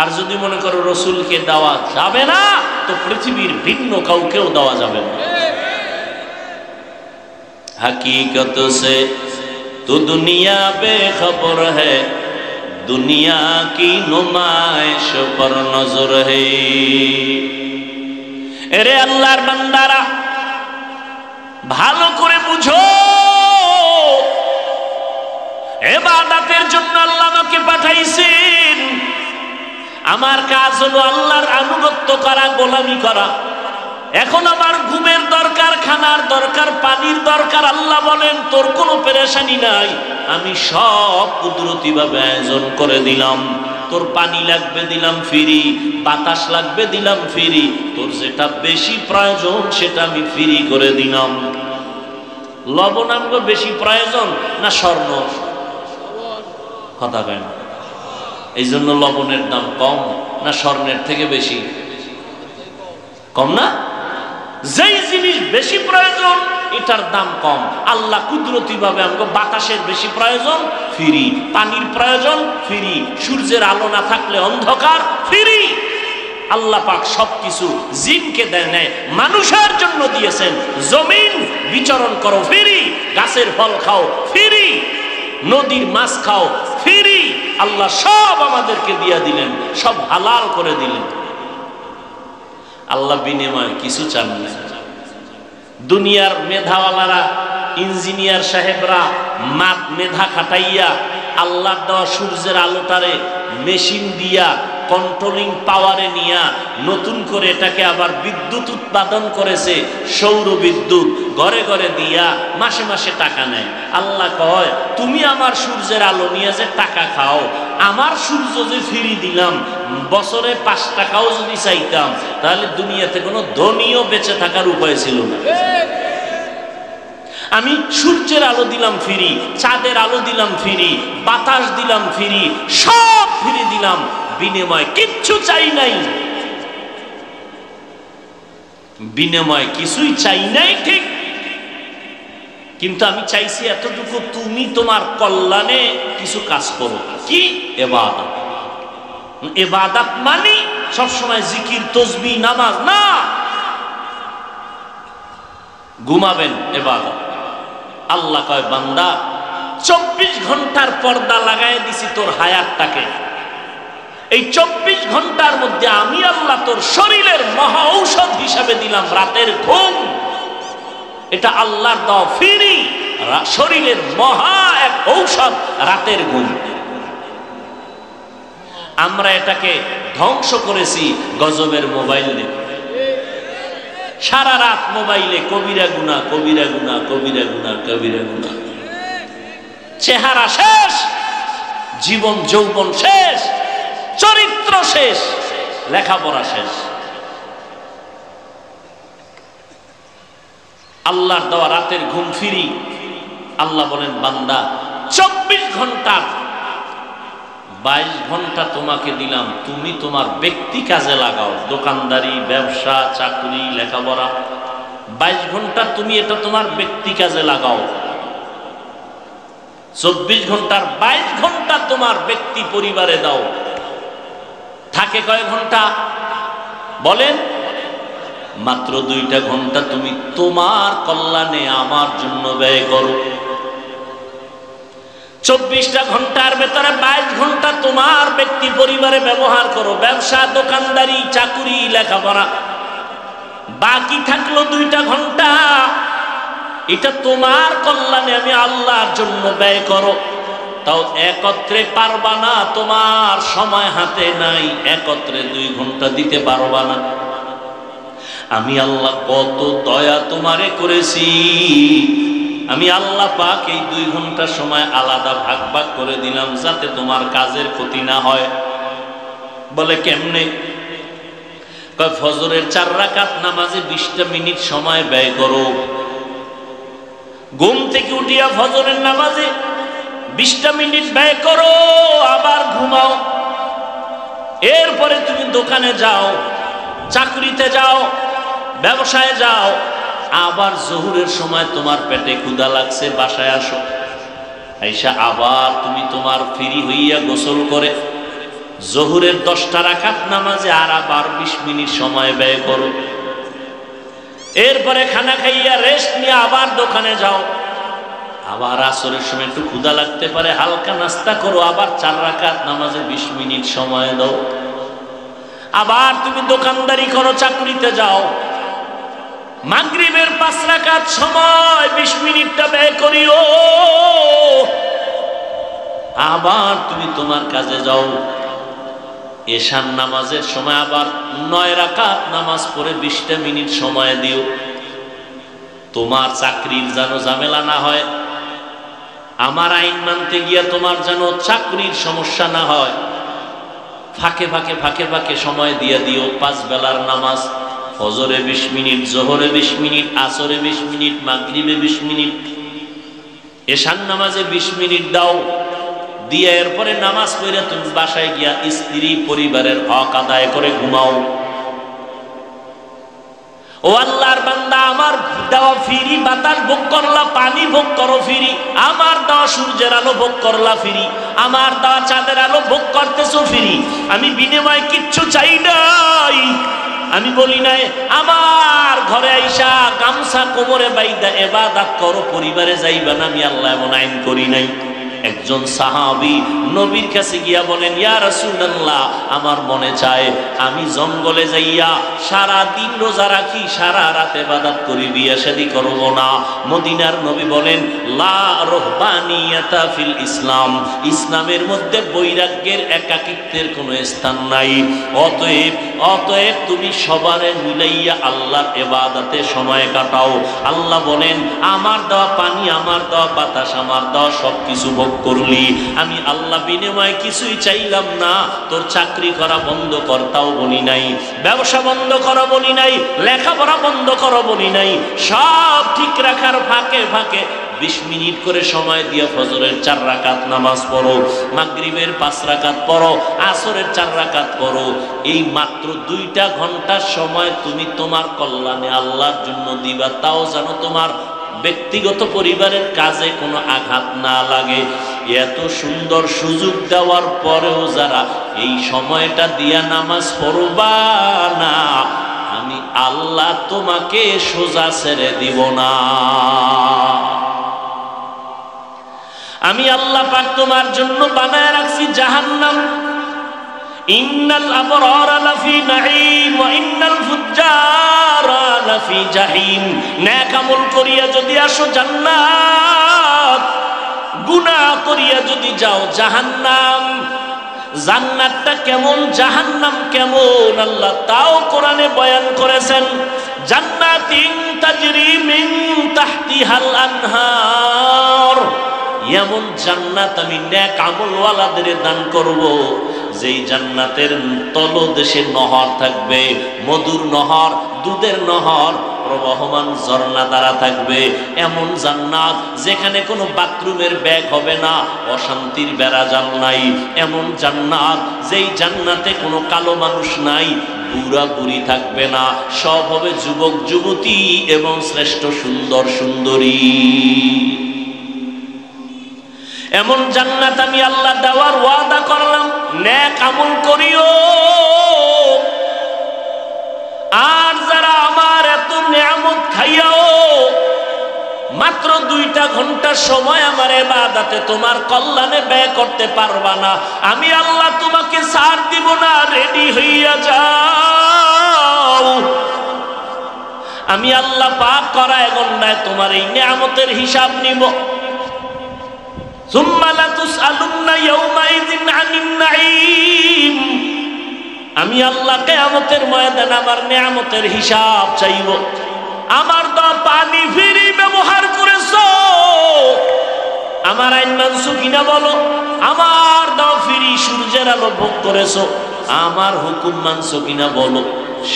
আর যদি মনে করো রসুলকে দেওয়া যাবে না, তো পৃথিবীর ভিন্ন কাউকেও দেওয়া যাবে না। हकीकत से तो दुनिया बेखबर है, दुनिया की नुमाइश पर नजर है। এরে আল্লাহর বান্দারা, ভালো করে বুঝো, ইবাদতের জন্য আল্লাহ আমাকে পাঠাইছেন। আমার কাজ হলো আল্লাহর আনুগত্য করা, গোলামি করা। এখন আমার ঘুমের দরকার, খানার দরকার, পানির দরকার। আল্লাহ বলেন তোর কোনো পেরেশানি নাই, আমি সব কুদরতি ভাবে আয়োজন করে দিলাম। তোর পানি লাগবে দিলাম ফ্রি, বাতাস লাগবে দিলাম ফ্রি, তোর যেটা বেশি প্রয়োজন সেটা আমি ফ্রি করে দিলাম। লবণ আমগো বেশি প্রয়োজন না স্বর্ণ? কথা কেন? এই জন্য লবণের দাম কম, না স্বর্ণের থেকে বেশি? কম না? যেই জিনিস বেশি প্রয়োজন এটার দাম কম। আল্লাহ কুদরতি ভাবে আমাকে বাতাসের বেশি প্রয়োজন, ফ্রি। পানির প্রয়োজন, ফ্রি। সূর্যের আলো না থাকলে অন্ধকার, ফ্রি। আল্লাহ পাক সবকিছু জিনকে দেয় নাই, মানুষের জন্য দিয়েছেন। জমিন বিচরণ করো, ফ্রি। গাছের ফল খাও, ফ্রি। নদীর মাছ খাও, ফ্রি। আল্লাহ সব আমাদেরকে দিয়ে দিলেন, সব হালাল করে দিলেন। আল্লাহ বিনিময়ে কিছু চান না। দুনিয়ার মেধাওয়ালারা, ইঞ্জিনিয়ার সাহেবরা মেধা খাটাইয়া আল্লাহর দেওয়া সূর্যের আলোটারে মেশিন দিয়া কন্ট্রোলিং পাওয়ারে নিয়ে নতুন করে এটাকে আবার বিদ্যুৎ উৎপাদন করেছে, সৌর বিদ্যুৎ ঘরে ঘরে দিয়া মাসে মাসে টাকা নেয়। আল্লাহ কয়, তুমি আমার সূর্যের আলো নিয়ে যে টাকা খাও, আমার সূর্য যে ফিরি দিলাম, বছরে 5 টাকাও যদি চাইতাম তাহলে দুনিয়াতে কোনো ধনীও বেঁচে থাকার উপায় ছিল না। আমি সূর্যের আলো দিলাম ফ্রি, চাঁদের আলো দিলাম ফ্রি, বাতাস দিলাম ফ্রি, সব ফ্রি দিলাম, বিনিময় কিচ্ছু চাই নাই, বিনিময় কিছুই চাই নাই, ঠিক। কিন্তু আমি চাইছি এতটুকু, তুমি তোমার কল্যাণে কিছু কাজ করো। কি? ইবাদত। ইবাদত মানে সবসময় জিকির তসবিহ নামাজ না, ঘুমাবেন ইবাদত। আল্লাহ কয়, বান্দা 24 ঘন্টার পর্দা লাগাই দিছি তোর হায়াতটাকে, এই 24 ঘন্টার মধ্যে আমি আল্লাহ তোর শরীরের মহা ঔষধ হিসাবে দিলাম রাতের ঘুম। এটা আল্লাহর দেওয়া ফ্রি শরীরের মহা এক ঔষধ, রাতের ঘুম। আমরা এটাকে ধ্বংস করেছি গজবের মোবাইল দিয়ে। সারা রাত মোবাইলে কবিরা গুনাহ, কবিরা গুনাহ, কবিরা গুনাহ, কবিরা গুনাহ। চেহারা শেষ, জীবন যৌবন শেষ, চরিত্র শেষ, লেখাপড়া শেষ। আল্লাহর দেওয়া রাতের ঘুম ফিরি। আল্লাহ বলেন, বান্দা 24 ঘন্টা 22 ঘন্টা তোমাকে দিলাম, তুমি তোমার ব্যক্তি কাজে লাগাও, দোকানদারি, ব্যবসা, চাকরি, লেখাপড়া। 22 ঘন্টা তুমি এটা তোমার ব্যক্তি কাজে লাগাও। 24 ঘন্টার 22 ঘন্টা তোমার ব্যক্তি পরিবারে দাও। থাকে কয় ঘন্টা বলেন? মাত্র 2টা ঘন্টা তুমি তোমার কল্যাণে আমার জন্য ব্যয় করো। 24টা ঘন্টার ভেতরে 22 ঘন্টা তোমার ব্যক্তি পরিবারে ব্যবহার করো, ব্যবসা, দোকানদারি, চাকুরি, লেখাপড়া। বাকি থাকলো 2টা ঘন্টা, এটা তোমার কল্যাণে আমি আল্লাহর জন্য ব্যয় করো। তাও একত্রে পারবা না, তোমার সময় হাতে নাই, একত্রে 2 ঘন্টা দিতে পারবা না। আমি আল্লাহ কত দয়া তোমারে করেছি। আমি আল্লাহ পাক এই 2 ঘন্টা সময় আলাদা ভাগ ভাগ করে দিলাম, যাতে তোমার কাজের ক্ষতি না হয়। বলে কেমনে? কয়, ফজরের 4 রাকাত নামাজে 20টা মিনিট সময় ব্যয় করো। ঘুম থেকে উঠিয়া ফজরের নামাজে 20টা মিনিট ব্যয় করো, আবার ঘুমাও। এরপরে তুমি দোকানে যাও, চাকরিতে যাও, ব্যবসায় যাও। আবার জোহরের সময় তোমার পেটে ক্ষুধা লাগছে, বাসায় আসো। আইসা আবার তুমি তোমার ফ্রি হইয়া গোসল করে জোহরের 10টা রাকাত নামাজে আর আবার 20 মিনিট সময় ব্যয় করো। এরপরে খানা খাইয়া রেস্ট নিয়ে আবার দোকানে যাও। আবার আসরের সময় একটু ক্ষুধা লাগতে পারে, হালকা নাস্তা করো, আবার 4 রাকাত নামাজে 20 মিনিট সময় দাও। আবার তুমি দোকানদারি করো, চাকরিতে যাও। মাগরিবের 5 রাকাত সময় 20 মিনিটটা ব্যয় করিও। আবার তুমি তোমার কাজে যাও। এশার নামাজের সময় আবার 9 রাকাত নামাজ পড়ে 20টা মিনিট সময় দিও। তোমার চাকরির যেন ঝামেলা না হয়, আমার আইন মানতে গিয়া তোমার যেন চাকরির সমস্যা না হয়। ফাঁকে ফাঁকে ফাঁকে ফাঁকে সময় দিয়ে দিও। 5 বেলার নামাজ, ফজরে 20 মিনিট, জোহরে 20 মিনিট, আসরে 20 মিনিট, মাগরিবে 20 মিনিট, এশার নামাজে 20 মিনিট দাও। দিয়ে এরপরে নামাজ পড়ে তুমি বাসায় গিয়া স্ত্রী পরিবারের হক আদায় করে ঘুমাও। ও আল্লাহর বান্দা, আমার দেওয়া ফ্রি বাতাস ভোগ করলা, পানি ভোগ করো ফ্রি। আমার দেওয়া সূর্যের আলো ভোগ করলা ফ্রি। আমার দেওয়া চাঁদের আলো ভোগ করতেছো ফ্রি। আমি বিনিময় কিচ্ছু চাই নাই। আমি বলি নাই আমার ঘরে আইসা গামছা কোমরে বাইদা ইবাদত করো, পরিবারে যাইবা না। আমি আল্লাহ এমন আইন করি নাই। একজন সাহাবী নবীর কাছে গিয়া বলেন, ইয়া রাসূলুল্লাহ, আমার মনে চায় আমি জঙ্গলে যাইয়া সারা দিন রোজা রাখি, সারা রাত ইবাদত করি, বিয়ে শাদী করব না। মদিনার নবী বলেন, লা রহবানিয়াতা ফিল ইসলাম, ইসলামের মধ্যে বৈরাগ্যের একাকিত্বের কোনো স্থান নাই। অতএব তুমি সবারে মিলাইয়া আল্লাহর ইবাদতে সময় কাটাও। আল্লাহ বলেন, আমার দেওয়া পানি, আমার দেওয়া বাতাস, আমার দেওয়া সবকিছু ভোগ করলি, আমি আল্লাহ বিনিময়ে কিছুই চাইলাম না। তোর চাকরি করা বন্ধ কর তাও বলি নাই, ব্যবসা বন্ধ করা বলি নাই, লেখাপড়া বন্ধ করা বলি নাই। সব ঠিক রাখার ফাঁকে ফাঁকে 20 মিনিট করে সময় দিয়ে ফজরের 4 রাকাত নামাজ পড়ো, মাগরিবের 5 রাকাত পড়ো, আসরের 4 রাকাত পড়ো। এই মাত্র 2টা ঘন্টার সময় তুমি তোমার কল্যাণে আল্লাহর জন্য দিবা, তাও যেন তোমার ব্যক্তিগত পরিবারের কাজে কোনো আঘাত না লাগে। এত সুন্দর সুযোগ দেওয়ার পরেও যারা এই সময়টা দিয়া নামাজ পড়বা না, আমি আল্লাহ তোমাকে সোজা ছেড়ে দিব না। আমি আল্লাহ পাক তোমার জন্য বানায় রাখছি জাহান্নাম। ইন্নাল আবরারা লাফি নাঈম ওয়া ইন্নাল ফুজ্জারা লাফি জাহিম। নেক আমল করিয়া যদি আসো জান্নাত, গুনাহ করিয়া যদি যাও জাহান্নাম। জান্নাতটা কেমন, জাহান্নাম কেমন, আল্লাহ তাও কোরআনে বয়ান করেছেন। জান্নাতিন তাজরি মিন তাহতিহাল আনহার, এমন জান্নাত আমি নেক আমলওয়ালাদের দান করব, যেই জান্নাতের তলদেশে নহর থাকবে, মধুর নহর, দুধের নহর, প্রবাহমান ঝর্ণা দ্বারা থাকবে। এমন জান্নাত যেখানে কোনো বাথরুমের ব্যাগ হবে না, অশান্তির বেড়াজাল নাই। এমন জান্নাত যেই জান্নাতে কোনো কালো মানুষ নাই, বুড়া বুড়ি থাকবে না, সব হবে যুবক যুবতী এবং শ্রেষ্ঠ সুন্দর সুন্দরী। এমন জান্নাত আমি আল্লাহ দেওয়ার ওয়াদা করলাম। নেক আমল করিও, আর যারা আমার এত নিয়ামত খাইয়াও মাত্র 2টা ঘন্টার সময় আমার ইবাদতে তোমার কল্যাণে ব্যয় করতে পারবা না, আমি আল্লাহ তোমাকে ছাড় দিব না। রেডি হইয়া যাও, আমি আল্লাহ পাক করায় গন্ডায় তোমার এই নিয়ামতের হিসাব নিব। সুম্মা লাতুসআলুন্না ইয়াওমাইযিন আনিন নাঈম, আমি আল্লাহ কিয়ামতের ময়দানে আমার নিয়ামতের হিসাব চাইব। আমার দেওয়া পানি ফ্রি ব্যবহার করেছো, আমার আইন মানছো কিনা বলো। আমার দেওয়া ফ্রি সূর্যের আলো ভোগ করেছো, আমার হুকুম মানছো কিনা বলো।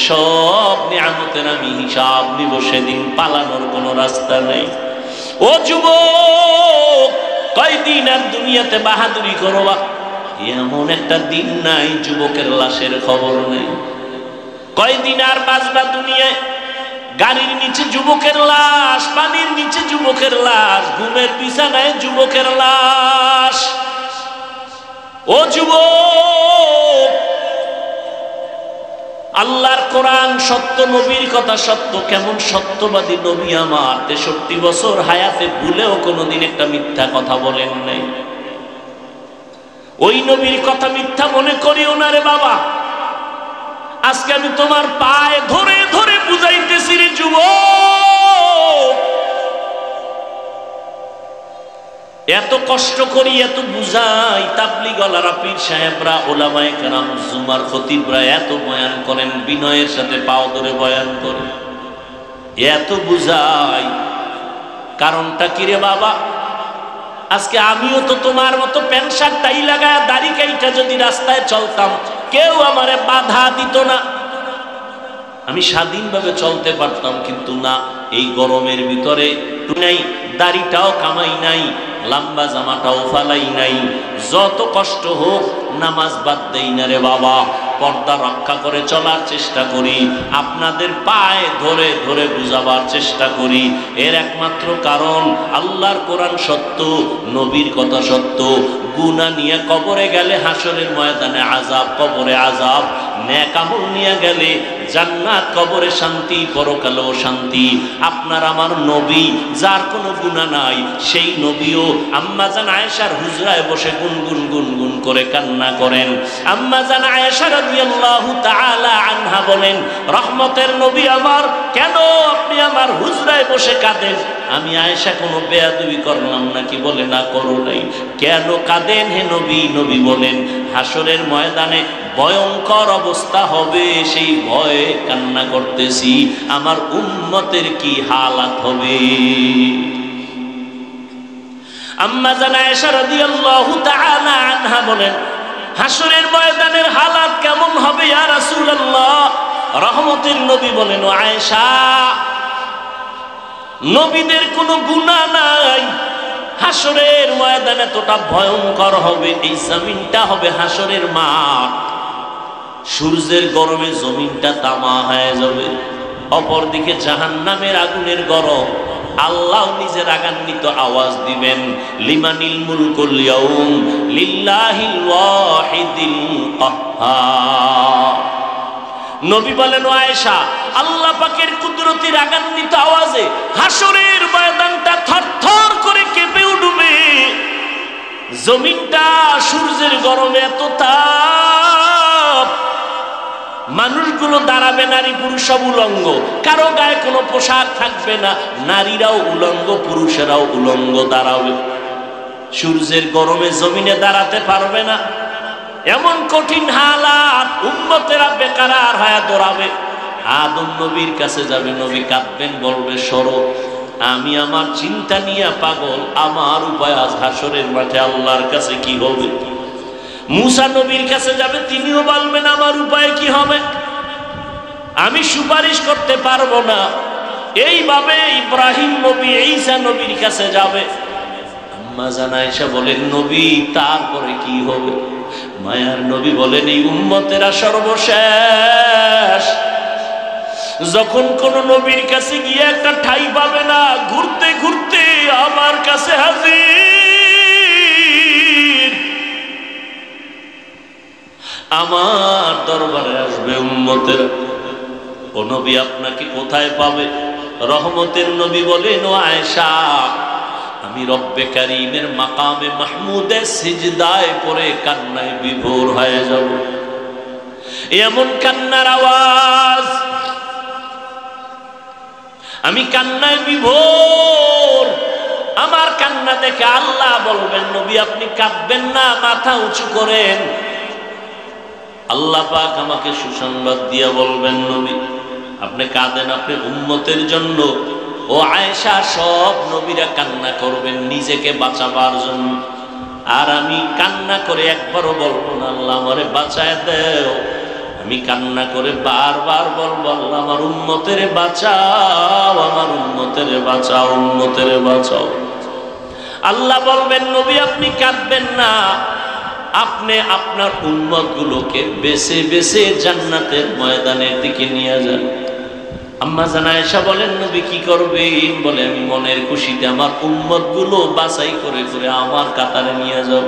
সব নিয়ামতের আমি হিসাব নিব, সেদিন পালানোর কোনো রাস্তা নেই। ও যুবক, কয়দিন আর দুনিয়াতে বাহাদুরি করবা? এমন একটা দিন নাই যুবকের লাশের খবর নেই। কয়দিন আর বাঁচবা দুনিয়ায়? গাড়ির নিচে যুবকের লাশ, পানির নিচে যুবকের লাশ, ঘুমের বিছানায় যুবকের লাশ। ও যুবক, আল্লাহর কোরআন সত্য, নবীর কথা সত্য। কেমন সত্যবাদী নবী আমার, 63 বছর হায়াতে ভুলেও কোনোদিন একটা মিথ্যা কথা বলেন নাই। ওই নবীর কথা মিথ্যা মনে করিও না রে বাবা। আজকে আমি তোমার পায়ে ধরে ধরে বুঝাইতেছি রে যুবক, এত কষ্ট করি, এত বুঝাই। তাবলীগওয়ালারা, পীর সাহেবরা, ওলামায়ে কেরাম, জুমার খতিবরা এত বয়ান করেন, বিনয়ের সাথে পাও ধরে বয়ান করেন, এত বুঝাই। কারণটা কি রে বাবা? আজকে আমিও তো তোমার মতো প্যান্ট শার্ট টাই লাগায় দাড়ি কাইটা যদি রাস্তায় চলতাম, কেউ আমারে বাধা দিত না, আমি স্বাধীনভাবে চলতে পারতাম। কিন্তু না, এই গরমের ভিতরে নাই, দাড়িটাও কামাই নাই, লম্বা জামাটাও ফালাই নাই। যত কষ্ট হোক নামাজ বাদ দেই না রে বাবা, পর্দা রক্ষা করে চলার চেষ্টা করি, আপনাদের পায়ে ধরে ধরে বুঝাবার চেষ্টা করি। এর একমাত্র কারণ আল্লাহর কোরআন সত্য, নবীর কথা সত্য। গুনাহ নিয়ে কবরে গেলে হাসরের ময়দানে আযাব, কবরে আযাব। নেক আমল নিয়ে গেলে জান্নাত কবরে শান্তি, পরকালেও শান্তি। আপনার আমার নবী যার কোনো গুনাহ নাই, সেই নবীও আম্মাজান আয়েশার হুজরায় বসে গুনগুন গুনগুন করে কান্না করেন। আম্মাজান আয়েশা রাদিয়াল্লাহু তাআলা আনহা বলেন, রহমতের নবী আমার, কেন আপনি আমার হুজরায় বসে কাঁদেন? আমি আয়েশা কোনো বেয়াদবি করলাম নাকি? বলে না, করো নাই। কেন কাঁদেন হে নবী? নবী বলেন, হাসরের ময়দানে ভয়ঙ্কর অবস্থা হবে, সেই ভয়ে কান্না করতেছি, আমার উম্মতের কি হালাত হবে। আম্মা জান আয়েশা রাদিয়াল্লাহু তাআলা আনহা বলেন, হাসরের ময়দানের হালাত কেমন হবে ইয়া রাসূলুল্লাহ? রহমতের নবী বলেন, ও আয়েশা, নবীদের কোনো গুনাহ নাই, হাসরের ময়দানে এতটা ভয়ঙ্কর হবে, এই জমিনটা হবে হাসরের মাঠ, সূর্যের গরমে জমিনটা তামা হয়ে যাবে। অপরদিকে জাহান্নামের আগুনের গরম, আল্লাহ নিজে রাগান্বিত আওয়াজ দিবেন, লিমানিল মুলকুল ইয়াউম লিল্লাহিল ওয়াহিদিল কাহ্হার। নবী বলেন, ও আয়েশা, আল্লাহ পাকের কুদরতি রাগান্বিত আওয়াজে হাসরের ময়দানটা থরথর করে কেঁপে উঠবে, জমিনটা সূর্যের গরমে এত তাপ, মানুষগুলো দাঁড়াবে, নারী পুরুষ সব উলঙ্গ, কারো গায়ে কোনো পোশাক থাকবে না, নারীরাও উলঙ্গ, পুরুষেরাও উলঙ্গ দাঁড়াবে, সূর্যের গরমে জমিনে দাঁড়াতে পারবে না, এমন কঠিন হালাত, উম্মতেরা বেকারার হয়ে দৌড়াবে। আদম নবীর কাছে যাবে, নবী কাঁদবেন, বলবে, সরো, আমি আমার চিন্তা নিয়ে পাগল, আমার উপায় আজ হাসরের মাঠে আল্লাহর কাছে কি হবে। মুসা নবীর কাছে যাবে, তিনিও বলবেন, আমার উপায় কি হবে, আমি সুপারিশ করতে পারবো না। এইভাবে ইব্রাহিম নবী, ঈসা নবীর কাছে যাবে। আম্মা জান আয়েশা বলেন, নবী তারপরে কি হবে? মায়ার নবী বলেন, এই উম্মতেরা সর্বশেষ, যখন কোন নবীর কাছে গিয়ে একটা ঠাই পাবে না, ঘুরতে ঘুরতে আমার কাছে হাজির, আমার দরবারে আসবে উম্মতেরা। ও নবী, আপনাকে কোথায় পাবে? রহমতের নবী বলেন, ও আয়েশা, আমি রব্বে কারীমের মাকামে মাহমুদে সিজদায় পড়ে কান্নায় বিভোর হয়ে যাব। এমন কান্নার আওয়াজ, আমি কান্নায় বিভোর, আমার কান্না দেখে আল্লাহ বলবেন, নবী আপনি কাঁদবেন না, মাথা উঁচু করেন। আল্লাহ পাক আমাকে সুসংবাদ দিয়া বলবেন, নবী আপনি কাঁদেন, আপনি উম্মতের জন্য। ও আয়েশা, সব নবীরা কান্না করবেন নিজেকে বাঁচাবার জন্য, আর আমি কান্না করে একবারও বলবো না, আল্লাহ আমারে বাঁচায় দেও। আমি কান্না করে বারবার বলবো, আল্লাহ আমার উম্মতেরে বাঁচাও, আমার উম্মতেরে বাঁচাও, উম্মতেরে বাঁচাও। আল্লাহ বলবেন, নবী আপনি কাঁদবেন না, আপনি আপনার উম্মতগুলোকে বেছে বেছে জান্নাতের ময়দানের দিকে নিয়ে যান। আম্মা জান আয়েশা বলেন, নবী কি করবেন? বলে, আমি মনের খুশিতে আমার উম্মতগুলো বাছাই করে করে আমার কাতারে নিয়ে যাব।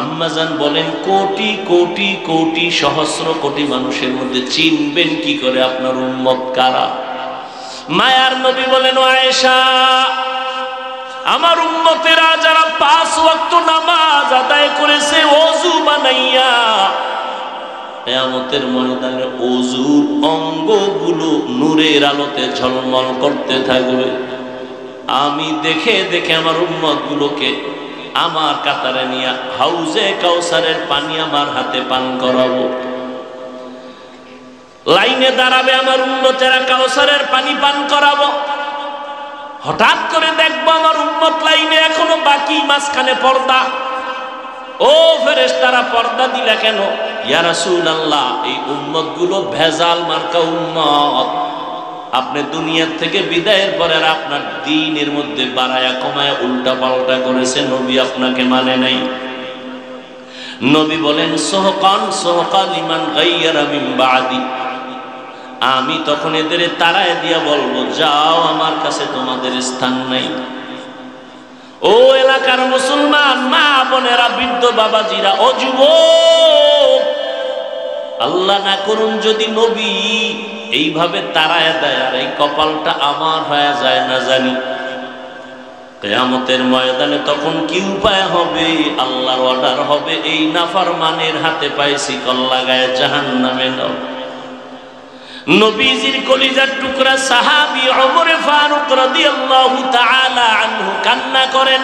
আম্মা জান বলেন, কোটি কোটি কোটি সহস্র কোটি মানুষের মধ্যে চিনবেন কি করে আপনার উম্মত কারা? মায়ার নবী বলেন, ও আয়েশা, আমার উম্মতেরা যারা 5 ওয়াক্ত নামাজ আদায় করেছে ওযু বানাইয়া, কিয়ামতের ময়দানে ওযুর অঙ্গগুলো নূরের আলোতে ঝলমল করতে থাকবে। আমি দেখে দেখে আমার উম্মতগুলোকে আমার কাতারে নিয়ে হাউজে কাউসারের পানি আমার হাতে পান করাবো। লাইনে দাঁড়াবে আমার উম্মতেরা, কাউসারের পানি পান করাবো। হঠাৎ করে দেখবো আমার উম্মত লাইনে এখনো বাকি, মাঝখানে পর্দা। ও ফেরেশতারা, পর্দা দিলা কেন? ইয়া রাসূলুল্লাহ, এই উম্মতগুলো ভেজাল মার্কা উম্মত, আপনি দুনিয়ার থেকে বিদায়ের পরে আর আপনার দ্বীনের মধ্যে বাড়ায়া কমায়া উল্টা পাল্টা করেছে, নবী আপনাকে মানে নাই। নবী বলেন, সুহকান সুহকান লিমান গায়্যারা মিন বাদি। আমি তখন এদের তাড়ায় দিয়া বলবো, যাও, আমার কাছে তোমাদের স্থান নাই। ও এলাকার মুসলমান মা বোনেরা, বৃদ্ধ বাবাজিরা, ও যুবক, আল্লাহ না করুন যদি নবী এইভাবে তাড়ায় দেয়, আর এই কপালটা আমার হয়ে যায় না জানি। কিয়ামতের ময়দানে তখন কি উপায় হবে? আল্লাহর অর্ডার হবে, এই নাফরমানের হাতে পায়ে শিকল লাগায় জাহান্নামে দাও। নবীজির কলিজার টুকরা সাহাবী ওমর ফারুক রাদিয়াল্লাহু তাআলা আনহু কান্না করেন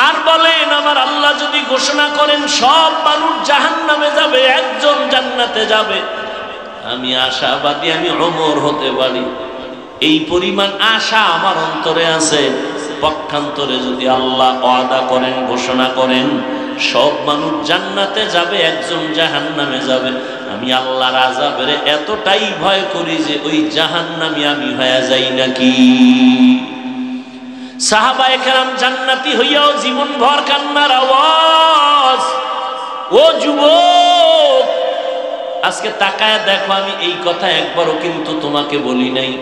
আর বলেন, আমার আল্লাহ যদি ঘোষণা করেন সব মানুষ জাহান্নামে যাবে, একজন জান্নাতে যাবে, আমি আশাবাদী আমি ওমর হতে পারি। এই পরিমাণ আশা আমার অন্তরে আছে। পক্ষান্তরে যদি আল্লাহ ওয়াদা করেন, ঘোষণা করেন সব মানুষ জান্নাতে যাবে, একজন জাহান্নামে যাবে, আমি আল্লাহর আযাবের এতটাই ভয় করি যে ওই জাহান্নামী আমি হয়ে যাই নাকি। সাহাবায়ে কেরাম জান্নাতি হইয়াও জীবন ভর কান্নার আওয়াজ। ও যুবক, আজকে তাকায় দেখো, আমি এই কথা একবারও কিন্তু তোমাকে বলি নাই।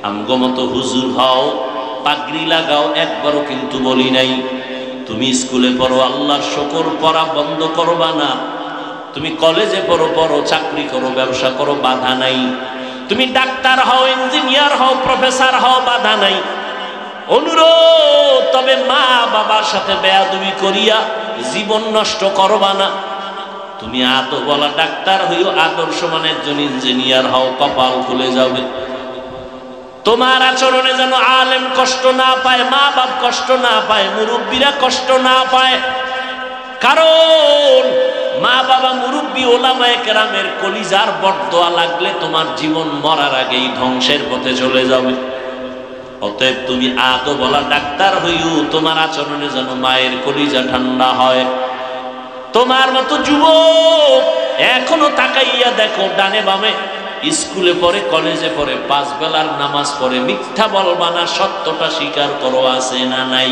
আমগো মতো হুজুর হও, পাগড়ি লাগাও, একবারও কিন্তু বলি নাই। তুমি স্কুলে পড়ো, আল্লাহর শুকর, পড়া বন্ধ করবা না। তুমি কলেজে পড়ো, পড়ো, চাকরি করো, ব্যবসা করো, বাধা নাই। তুমি ডাক্তার হও, ইঞ্জিনিয়ার হও, প্রফেসর হও, বাধা নাই। অনুরোধ, তবে মা বাবার সাথে বেয়াদবি করিয়া জীবন নষ্ট করবা না। তুমি আদবওয়ালা ডাক্তার হইও, আদর্শমান একজন ইঞ্জিনিয়ার হও, কপাল খুলে যাবে। তোমার আচরণে যেন আলেম কষ্ট না পায়, মা বাপ কষ্ট না পায়, মুরব্বীরা কষ্ট না পায়। কারণ মা বাবা, মুরব্বী, ওলামায়ে কেরামের কলিজার বরদোয়া লাগলে তোমার জীবন মরার আগেই ধ্বংসের পথে চলে যাবে। অতএব তুমি আদবওয়ালা ডাক্তার হইও, তোমার আচরণে যেন মায়ের কলিজা ঠান্ডা হয়। তোমার মতো যুবক এখনো তাকাইয়া দেখো ডানে বামে, স্কুলে পড়ে, কলেজে পড়ে, 5 বেলার নামাজ পড়ে, মিথ্যা বলবা না, সত্যটা স্বীকার করো, আছে না নাই?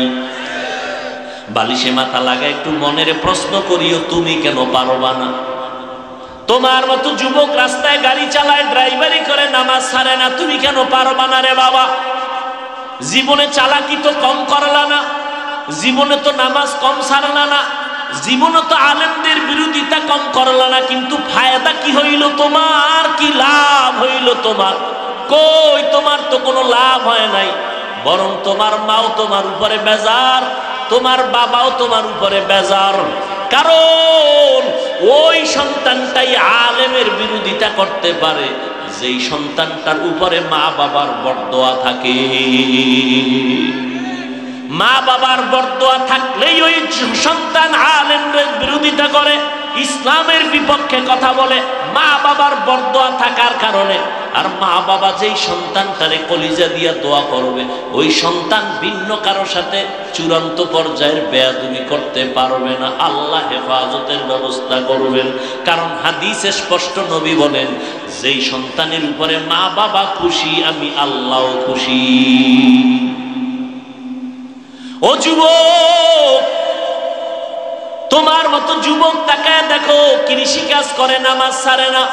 বালিশে মাথা লাগা একটু মনের প্রশ্ন করিও, তুমি কেন পারবা না? তোমার মতো যুবক রাস্তায় গাড়ি চালায়, ড্রাইভারি করে, নামাজ ছাড়ে না, তুমি কেন পারবা না রে বাবা? জীবনে চালাকি তো কম করলা না, জীবনে তো নামাজ কম ছাড়লা না, জীবনে তো আলেমদের বিরোধিতা কম করলা না, কিন্তু ফায়দা কি হইল তোমার? কি লাভ হইল তোমার? কই, তোমার তো কোনো লাভ হয় নাই, বরং তোমার মাও তোমার উপরে বেজার, তোমার বাবাও তোমার উপরে বেজার। কারণ ওই সন্তানটাই আলেমের বিরোধিতা করতে পারে যেই সন্তানটার উপরে মা বাবার বরদোয়া থাকে। মা বাবার বরদোয়া থাকলেই ওই সন্তান আলেমের বিরোধিতা করে, ইসলামের বিপক্ষে কথা বলে, মা বাবার বরদোয়া থাকার কারণে। আর মা বাবা যেই সন্তানটারে কলিজা দিয়া দোয়া করবে, ওই সন্তান ভিন্ন কারো সাথে চূড়ান্ত পর্যায়ের বেয়াদবি করতে পারবে না। আল্লাহ হেফাজতের ব্যবস্থা করবেন। কারণ হাদিসে স্পষ্ট নবী বলেন, যেই সন্তানের উপরে মা বাবা খুশি, আমি আল্লাহও খুশি। ও যুবক, তোমার মতো যুবক তাকায় দেখো, কৃষি কাজ করে, নামাজ ছাড়ে না।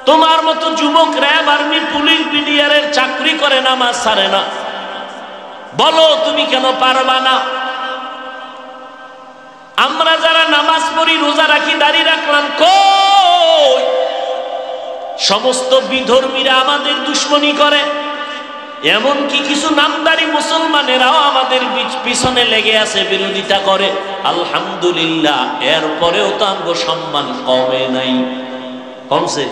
তোমার মতো যুবক র্যাব, আর্মি, পুলিশ, বিডিআরের চাকরি করে, নামাজ ছাড়ে না। বলো তুমি কেন পারবা না? আমরা যারা নামাজ পড়ি, রোজা রাখি, দাড়ি রাখলাম, কই? সমস্ত বিধর্মীরা আমাদের দুশ্মনী করে, এমনকি কিছু নামদারি মুসলমানেরাও আমাদের পিছনে লেগে আছে, বিরোধিতা করে। আলহামদুলিল্লাহ, এরপরেও তো আমগো সম্মান কমে নাই, কমছে।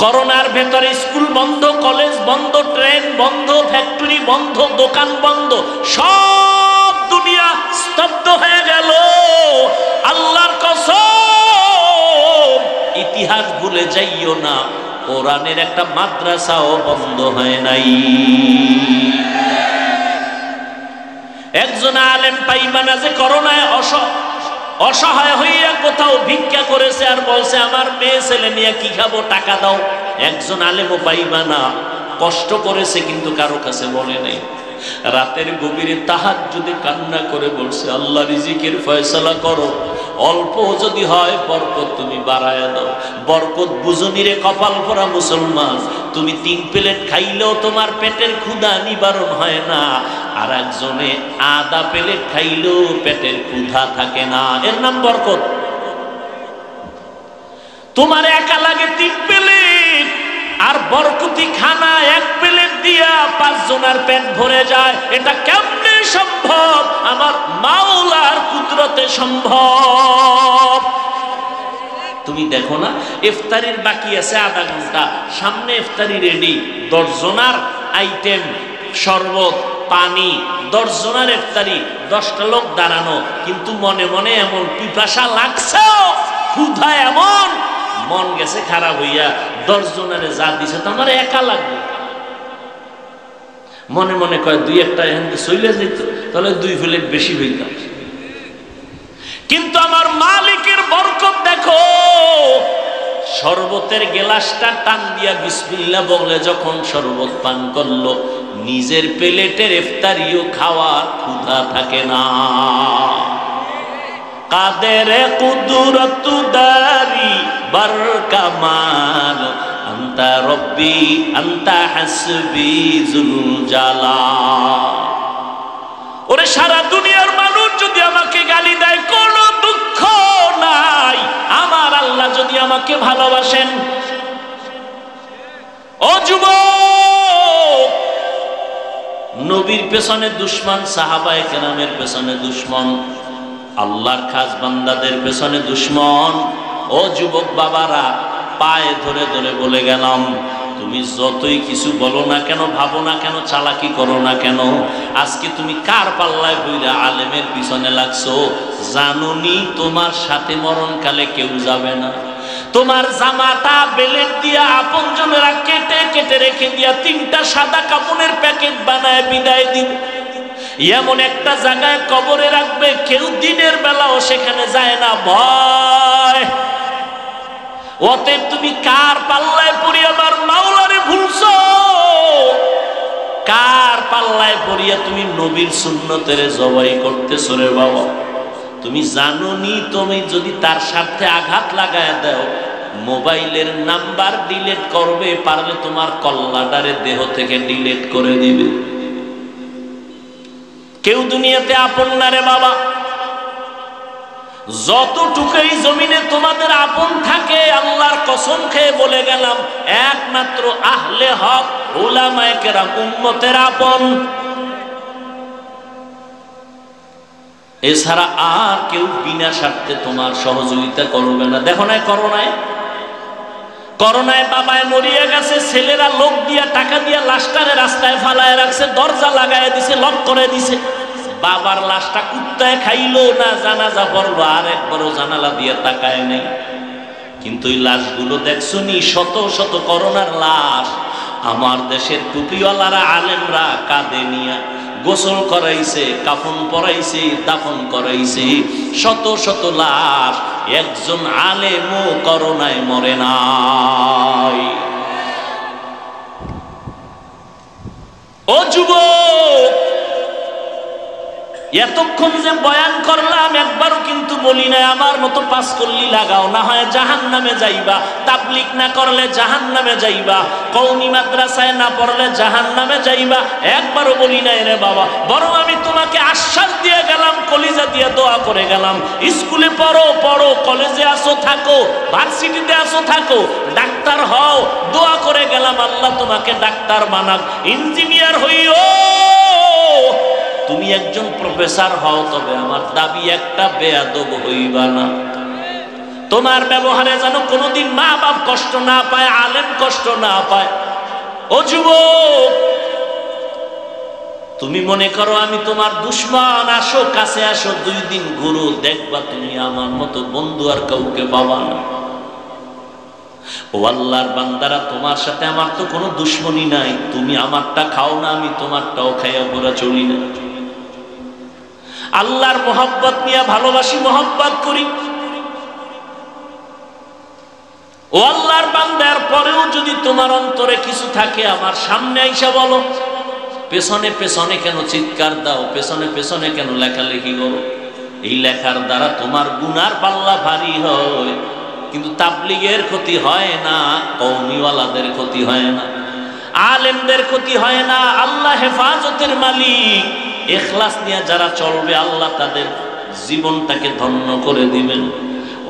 করোনার ভেতরে স্কুল বন্ধ, কলেজ বন্ধ, ট্রেন বন্ধ, ফ্যাক্টরি বন্ধ, দোকান বন্ধ, সব দুনিয়া স্তব্ধ হয়ে গেল। আল্লাহর কসম, ইতিহাস ভুলে যাইও না, কোরআনের একটা মাদ্রাসাও বন্ধ হয় নাই। একজন আলেম পাইবা না যে করোনায় অসহায় হইয়া কোথাও ভিক্ষা করেছে আর বলছে আমার মেয়ে ছেলে নিয়ে কি খাবো, টাকা দাও। একজন আলেমও পাইবা না কষ্ট করেছে কিন্তু কারো কাছে বলে নেই। রাতের গভীরে তাহাজ্জুদে কান্না করে বলছে, আল্লাহ রিজিকের ফয়সালা করো, অল্প যদি হয় বরকত তুমি বাড়ায়া দাও। বরকত বুঝনি রে কপাল পরা মুসলমান, তুমি 3 প্লেট খাইলেও তোমার পেটের ক্ষুধা নিবারণ হয় না, আর একজনে আধা প্লেট খাইলেও পেটের ক্ষুধা থাকে না, এর নাম বরকত। তোমার একা লাগে 3 প্লেট, আর বরকতি খানা 1 প্লেট দিয়া 5 জনের পেট ভরে যায়। এটা কেমনে সম্ভব? আমার মাওলার কুদরতে সম্ভব। তুমি দেখো না, ইফতারির বাকি আছে আধা ঘন্টা, সামনে ইফতারি রেডি, 10 জনের আইটেম, শরবত, পানি, 10 জনের ইফতারি, 10টা লোক দাঁড়ানো, কিন্তু মনে মনে এমন পিপাসা লাগছে, ক্ষুধা এমন, মন গেছে খারাপ হইয়া 10 জনের যা দিছে তো আমার একা লাগবে। মনে মনে কয় 2-1টা এখান চলে যেত, তাহলে 2 প্লেট বেশি হইতাম। কিন্তু আমার মালিকের বরকত দেখো, শরবতের গ্লাসটা টান দিয়া বিসমিল্লাহ বলে যখন শরবত পান করলো, নিজের প্লেটের ইফতারিও খাওয়ার ক্ষুধা থাকে না। কাদের কুদরত দারি বার কামাল, আনতা রব্বি আনতা হাসবি জুল জালাল। ওরে সারা দুনিয়ার মানুষ যদি আমাকে গালি দেয়, কোনো দুঃখ নাই, আমার আল্লাহ যদি আমাকে ভালোবাসেন। ও যুবক, নবীর পেছনে দুশমন, সাহাবায়ে কেরামের পেছনে দুশমন, আল্লাহর খাস বান্দাদের পেছনে দুশমন। ও যুবক বাবারা, পায়ে ধরে ধরে বলে গেলাম, তুমি যতই কিছু বলো না কেন, ভাবো না কেন, চালাকি করো না কেন, আজকে তুমি কার পাল্লায় বইরা আলেমের পিছনে লাগছো? জানুনি তোমার সাথে মরণকালে কেউ যাবে না। তোমার জামাটা বেলেট দিয়া আপনজনেরা কেটে কেটে রেখে দিয়া 3টা সাদা কাপড়ের প্যাকেট বানায় বিদায় দিবে। এমন একটা জায়গায় কবরে রাখবে, কেউ দিনের বেলাও সেখানে যায় না, ভয়। অতএব তুমি কার পাল্লায় পড়ি আমার মাওলারে ভুলছো? কার পাল্লায় পড়িয়া তুমি নবীর সুন্নতের জবাই করতেছো রে বাবা? তুমি জানোনি তুমি যদি তার সাথে আঘাত লাগায় দাও, মোবাইলের নাম্বার ডিলিট করবে, পারলে তোমার কল্লাটারে দেহ থেকে ডিলিট করে দিবে। কেউ দুনিয়াতে আপন না রে বাবা। যতটুকুই জমিনে তোমাদের আপন থাকে, আল্লাহর কসম খেয়ে বলে গেলাম, একমাত্র আহলে হক উলামায়ে কেরাম উম্মতের আপন। এছাড়া আর কেউ বিনা স্বার্থে তোমার সহযোগিতা করবে না। দেখো না করোনায় বাবায় মরিয়া গেছে, ছেলেরা লোক দিয়া টাকা দিয়া লাশটারে রাস্তায় ফালায় রাখছে, দরজা লাগায় দিছে, লক করে দিছে। বাবার লাশটা কুত্তায় খাইলো না, জানাজা পড়লো, আর একবারও জানালা দিয়ে তাকায় নেই। কিন্তু এই লাশগুলো দেখছো নি, শত শত করোনার লাশ আমার দেশের টুপিওয়ালারা আলেমরা কাঁধে নিয়া গোসল করাইছে, কাফন পরাইছে, দাফন করাইছে। শত শত লাশ, একজন আলেমও করোনায় মরে নাই। ও যুবক, এতক্ষণ যে বয়ান করলাম, একবারও কিন্তু বলি না আমার মতো 5 কল্লি লাগাও, না হয় জাহান্নামে যাইবা। তাবলীগ না করলে জাহান্নামে যাইবা, কওমি মাদ্রাসায় না পড়লে জাহান্নামে যাইবা, একবারও বলি নাই রে বাবা। বরং আমি তোমাকে আশ্বাস দিয়ে গেলাম, কলিজা দিয়ে দোয়া করে গেলাম, স্কুলে পড়ো, কলেজে আসো থাকো, ভার্সিটিতে আসো থাকো, ডাক্তার হও, দোয়া করে গেলাম আল্লাহ তোমাকে ডাক্তার বানাক, ইঞ্জিনিয়ার হইও, তুমি একজন প্রফেসর হও, তবে আমার দাবি একটা, বেয়াদব হইবা না। তোমার ব্যবহারে যেন কোনোদিন মা বাপ কষ্ট না পায়, আলেম কষ্ট না পায়। ও যুবক, তুমি মনে করো আমি তোমার দুশমন, আসো কাছে আসো, 2 দিন ঘুরো, দেখবা তুমি আমার মতো বন্ধু আর কাউকে পাবা না। ও আল্লাহর বান্দারা, তোমার সাথে আমার তো কোনো দুশমনি নাই, তুমি আমারটা খাও না, আমি তোমারটাও খাইয়া পড়া চলি না। আল্লাহর মোহাব্বত নিয়ে ভালোবাসি, মোহাব্বত করি। ও আল্লাহর বান্দার পরেও যদি তোমার অন্তরে কিছু থাকে, আমার সামনে আইসা বলো। পেছনে পেছনে কেন চিৎকার দাও? পেছনে পেছনে কেন লেখালেখি করো? এই লেখার দ্বারা তোমার গুনার পাল্লা ভারী হয়, কিন্তু তাবলীগের ক্ষতি হয় না, কওমিওয়ালাদের ক্ষতি হয় না, আলেমদের ক্ষতি হয় না। আল্লাহ হেফাজতের মালিক। ইখলাস নিয়ে যারা চলবে, আল্লাহ তাদের জীবনটাকে ধন্য করে দিবেন।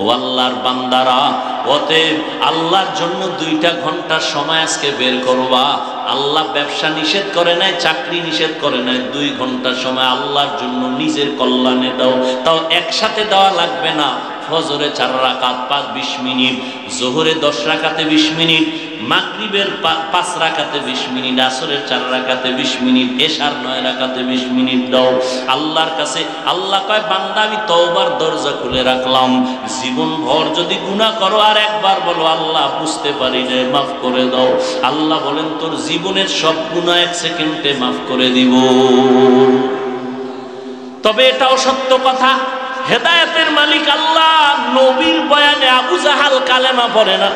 ও আল্লাহর বান্দারা, অতএব আল্লাহর জন্য 2টা ঘন্টার সময় আজকে বের করবা। আল্লাহ ব্যবসা নিষেধ করে নাই, চাকরি নিষেধ করে নাই, 2 ঘন্টার সময় আল্লাহর জন্য নিজের কল্যাণে দাও। তাও একসাথে দেওয়া লাগবে না। ফজরে 4 রাকাত 20 মিনিট, জোহরে 10 রাকাতে 20 মিনিট, মাগরিবের 5 রাকাতে 20 মিনিট, আসরের 4 রাকাতে 20 মিনিট, এশার 9 রাকাতে 20 মিনিট দাও আল্লাহর কাছে। আল্লাহ কয় বান্দা আমি তওবার দরজা খুলে রাখলাম, জীবন ভর যদি গুনাহ করো আর একবার বলো আল্লাহ বুঝতে পারি না মাফ করে দাও, আল্লাহ বলেন তোর জীবনের সব গুনাহ 1 সেকেন্ডে মাফ করে দিব। তবে এটাও সত্য কথা, হেদায়েতের মালিক আল্লাহ। নবীর বয়ানে আবু জাহাল কালেমা পড়ে না,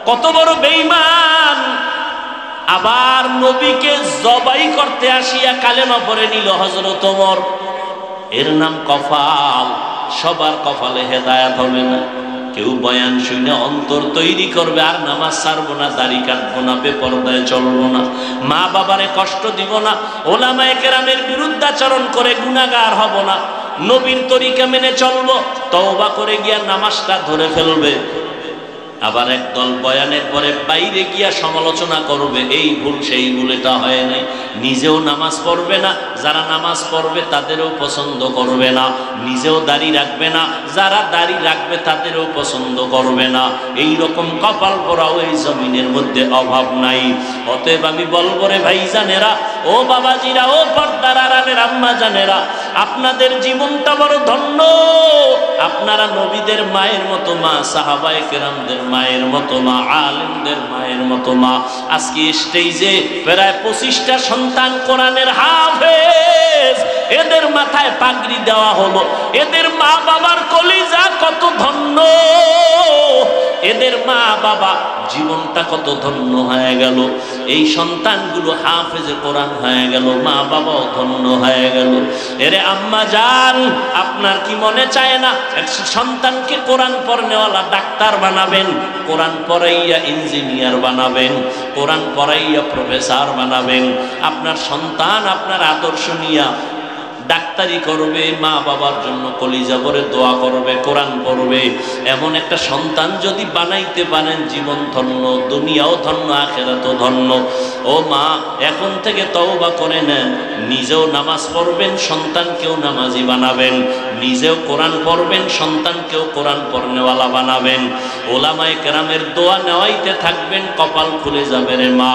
কত বড় বেঈমান। আবার নবীকে জবাই করতে আসিয়া কালেমা পড়ে নিল হযরত ওমর। এর নাম কপাল। সবার কপালে হেদায়েত হবে না। কেউ বয়ান শুনে অন্তর তৈরি করবে আর নামাজ ছাড়বো না, দাড়ি কাটবো না, বেপরদায় চলবো না, মা বাবারে কষ্ট দিব না, ওলামায়ে কেরামের বিরুদ্ধাচরণ করে গুনাহগার হব না, নবীর তরিকা মেনে চলবো, তওবা করে গিয়া নামাজটা ধরে ফেলবে। আবার একদল বয়ানের পরে বাইরে গিয়া সমালোচনা করবে, এই ভুল সেই ভুল, এটা হয় নাই। নিজেও নামাজ পড়বে না, যারা নামাজ পড়বে তাদেরও পছন্দ করবে না, নিজেও দাড়ি রাখবে না, যারা দাড়ি রাখবে তাদেরও পছন্দ করবে না। এই রকম কপাল পোড়াও এই জমিনের মধ্যে অভাব নাই। অতএব আমি বলবো রে ভাইজানেরা, ও বাবাজিরা, ও পর্দার আড়ালের আম্মা জানেরা, আপনাদের জীবনটা বড় ধন্য। আপনারা নবীদের মায়ের মতো মা, সাহাবায়ে কেরামদের মায়ের মতো মা, আলেমদের মায়ের মতো মা। আজকে স্টেজে প্রায় 25টা সন্তান কোরআনের হাফেজ, এদের মাথায় পাগড়ি দেওয়া হলো। এদের মা বাবার কলিজা কত ধন্য, এদের মা বাবা জীবনটা কত ধন্য হয়ে গেল। এই সন্তানগুলো হাফেজে কোরআন হয়ে গেল, মা বাবাও ধন্য হয়ে গেল। এরে আম্মা জান, আপনার কি মনে চায় না সন্তানকে কোরআন পড়নেওয়ালা ডাক্তার বানাবেন, কোরআন পড়াইয়া ইঞ্জিনিয়ার বানাবেন, কোরআন পড়াইয়া প্রফেসর বানাবেন? আপনার সন্তান আপনার আদর্শ নিয়া ডাক্তারি করবে, মা বাবার জন্য কলিজা ভরে দোয়া করবে, কোরআন পড়বে। এমন একটা সন্তান যদি বানাইতে পারেন, জীবন ধন্য, দুনিয়াও ধন্য, আখিরাতও ধন্য। ও মা, এখন থেকে তওবা করে নেন, নিজেও নামাজ পড়বেন, সন্তানকেও নামাজি বানাবেন, নিজেও কোরআন পড়বেন, সন্তানকেও কোরআন পড়নেওয়ালা বানাবেন। ওলামায়ে কেরামের দোয়া নেওয়াইতে থাকবেন, কপাল খুলে যাবে রে মা।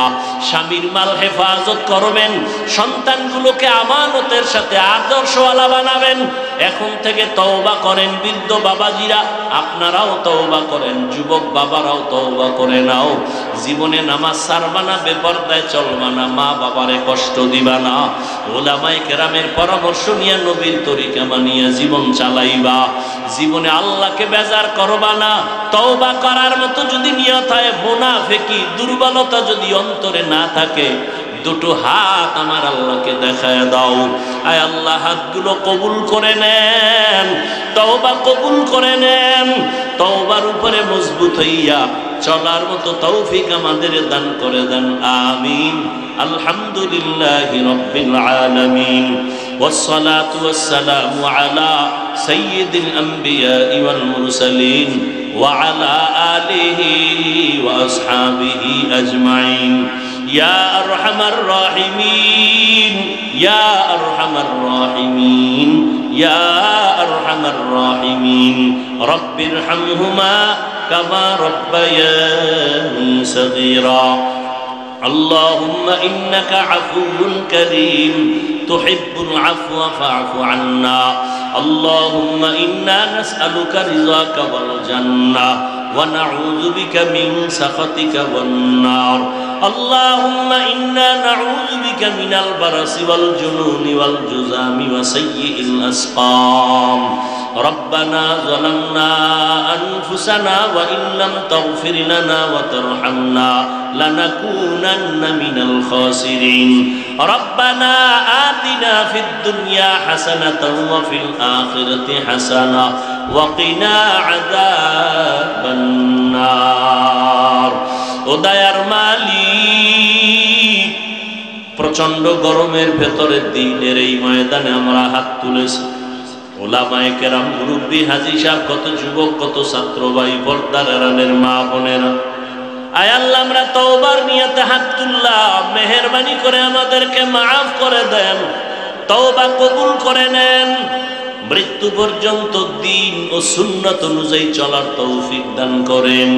স্বামীর মাল হেফাজত করবেন, সন্তানগুলোকে আমানতের সাথে আদর্শওয়ালা বানাবেন। এখন থেকে তওবা করেন। বৃদ্ধ বাবাজিরা আপনারাও তওবা করেন, যুবক বাবারাও তওবা করে নাও। জীবনে নামাজ ছাড়বা না, বেপরদায় চলবা না, মা বাবারে কষ্ট দিবা না। ওলামায়ে কেরামের পরামর্শ নিয়ে নবীর তরিকা মানিয়া জীবন চালাইবা। জীবনে আল্লাহকে বেজার করবা না। তওবা করার মতো যদি নিয়ত হয়, মুনাফিকি দুর্বলতা যদি অন্তরে না থাকে, দুটো হাত আমার আল্লাহকে দেখায় দাও। আয় আল্লাহ, হাতগুলো কবুল করে নেন, তওবা কবুল করে নেন। তওবার উপরে মজবুত হইয়া চলার মতো তৌফিক আমাদের দান করে দেন, আমিন। আলহামদুলিল্লাহি রাব্বিল আলামিন, ওয়াসসালাতু ওয়াসসালামু আলা সাইয়্যিদিল আমবিয়া ওয়াল মুরসালিন ওয়া আলা আলিহি ওয়া আসহাবিহি আজমাইন। يا أرحم الراحمين، يا أرحم الراحمين، يا أرحم الراحمين، رب ارحمهما كما ربياني صغيرا. اللهم إنك عفو كريم تحب العفو فاعف عنا. اللهم إنا نسألك رضاك والجنة ونعوذ بك من سخطك والنار. اللهم إنا نعوذ بك من البرص والجنون والجذام وسيء الأسقام. ربنا ظلمنا أنفسنا وإن لم تغفر لنا وترحمنا لنكونن من الخاسرين. ربنا آتنا في الدنيا حسنة وفي الآخرة حسنة وقنا عذاب النار. ও দয়ার মালিক, প্রচন্ড গরমের ভেতরে দিনের এই ময়দানে আমরা হাত তুলেছি, ওলামায়ে কেরাম, মুরব্বী, হাজী সাহেব, কত যুবক, কত ছাত্র ভাই, পর্দার আড়ালের মা বোনেরা, আয় আল্লাহ আমরা তওবার নিয়তে হাত তুললাম, মেহেরবানি করে আমাদেরকে মাফ করে দেন, তওবা কবুল করে নেন, মৃত্যু পর্যন্ত দ্বীন ও সুন্নাত অনুযায়ী চলার তৌফিক দান করেন।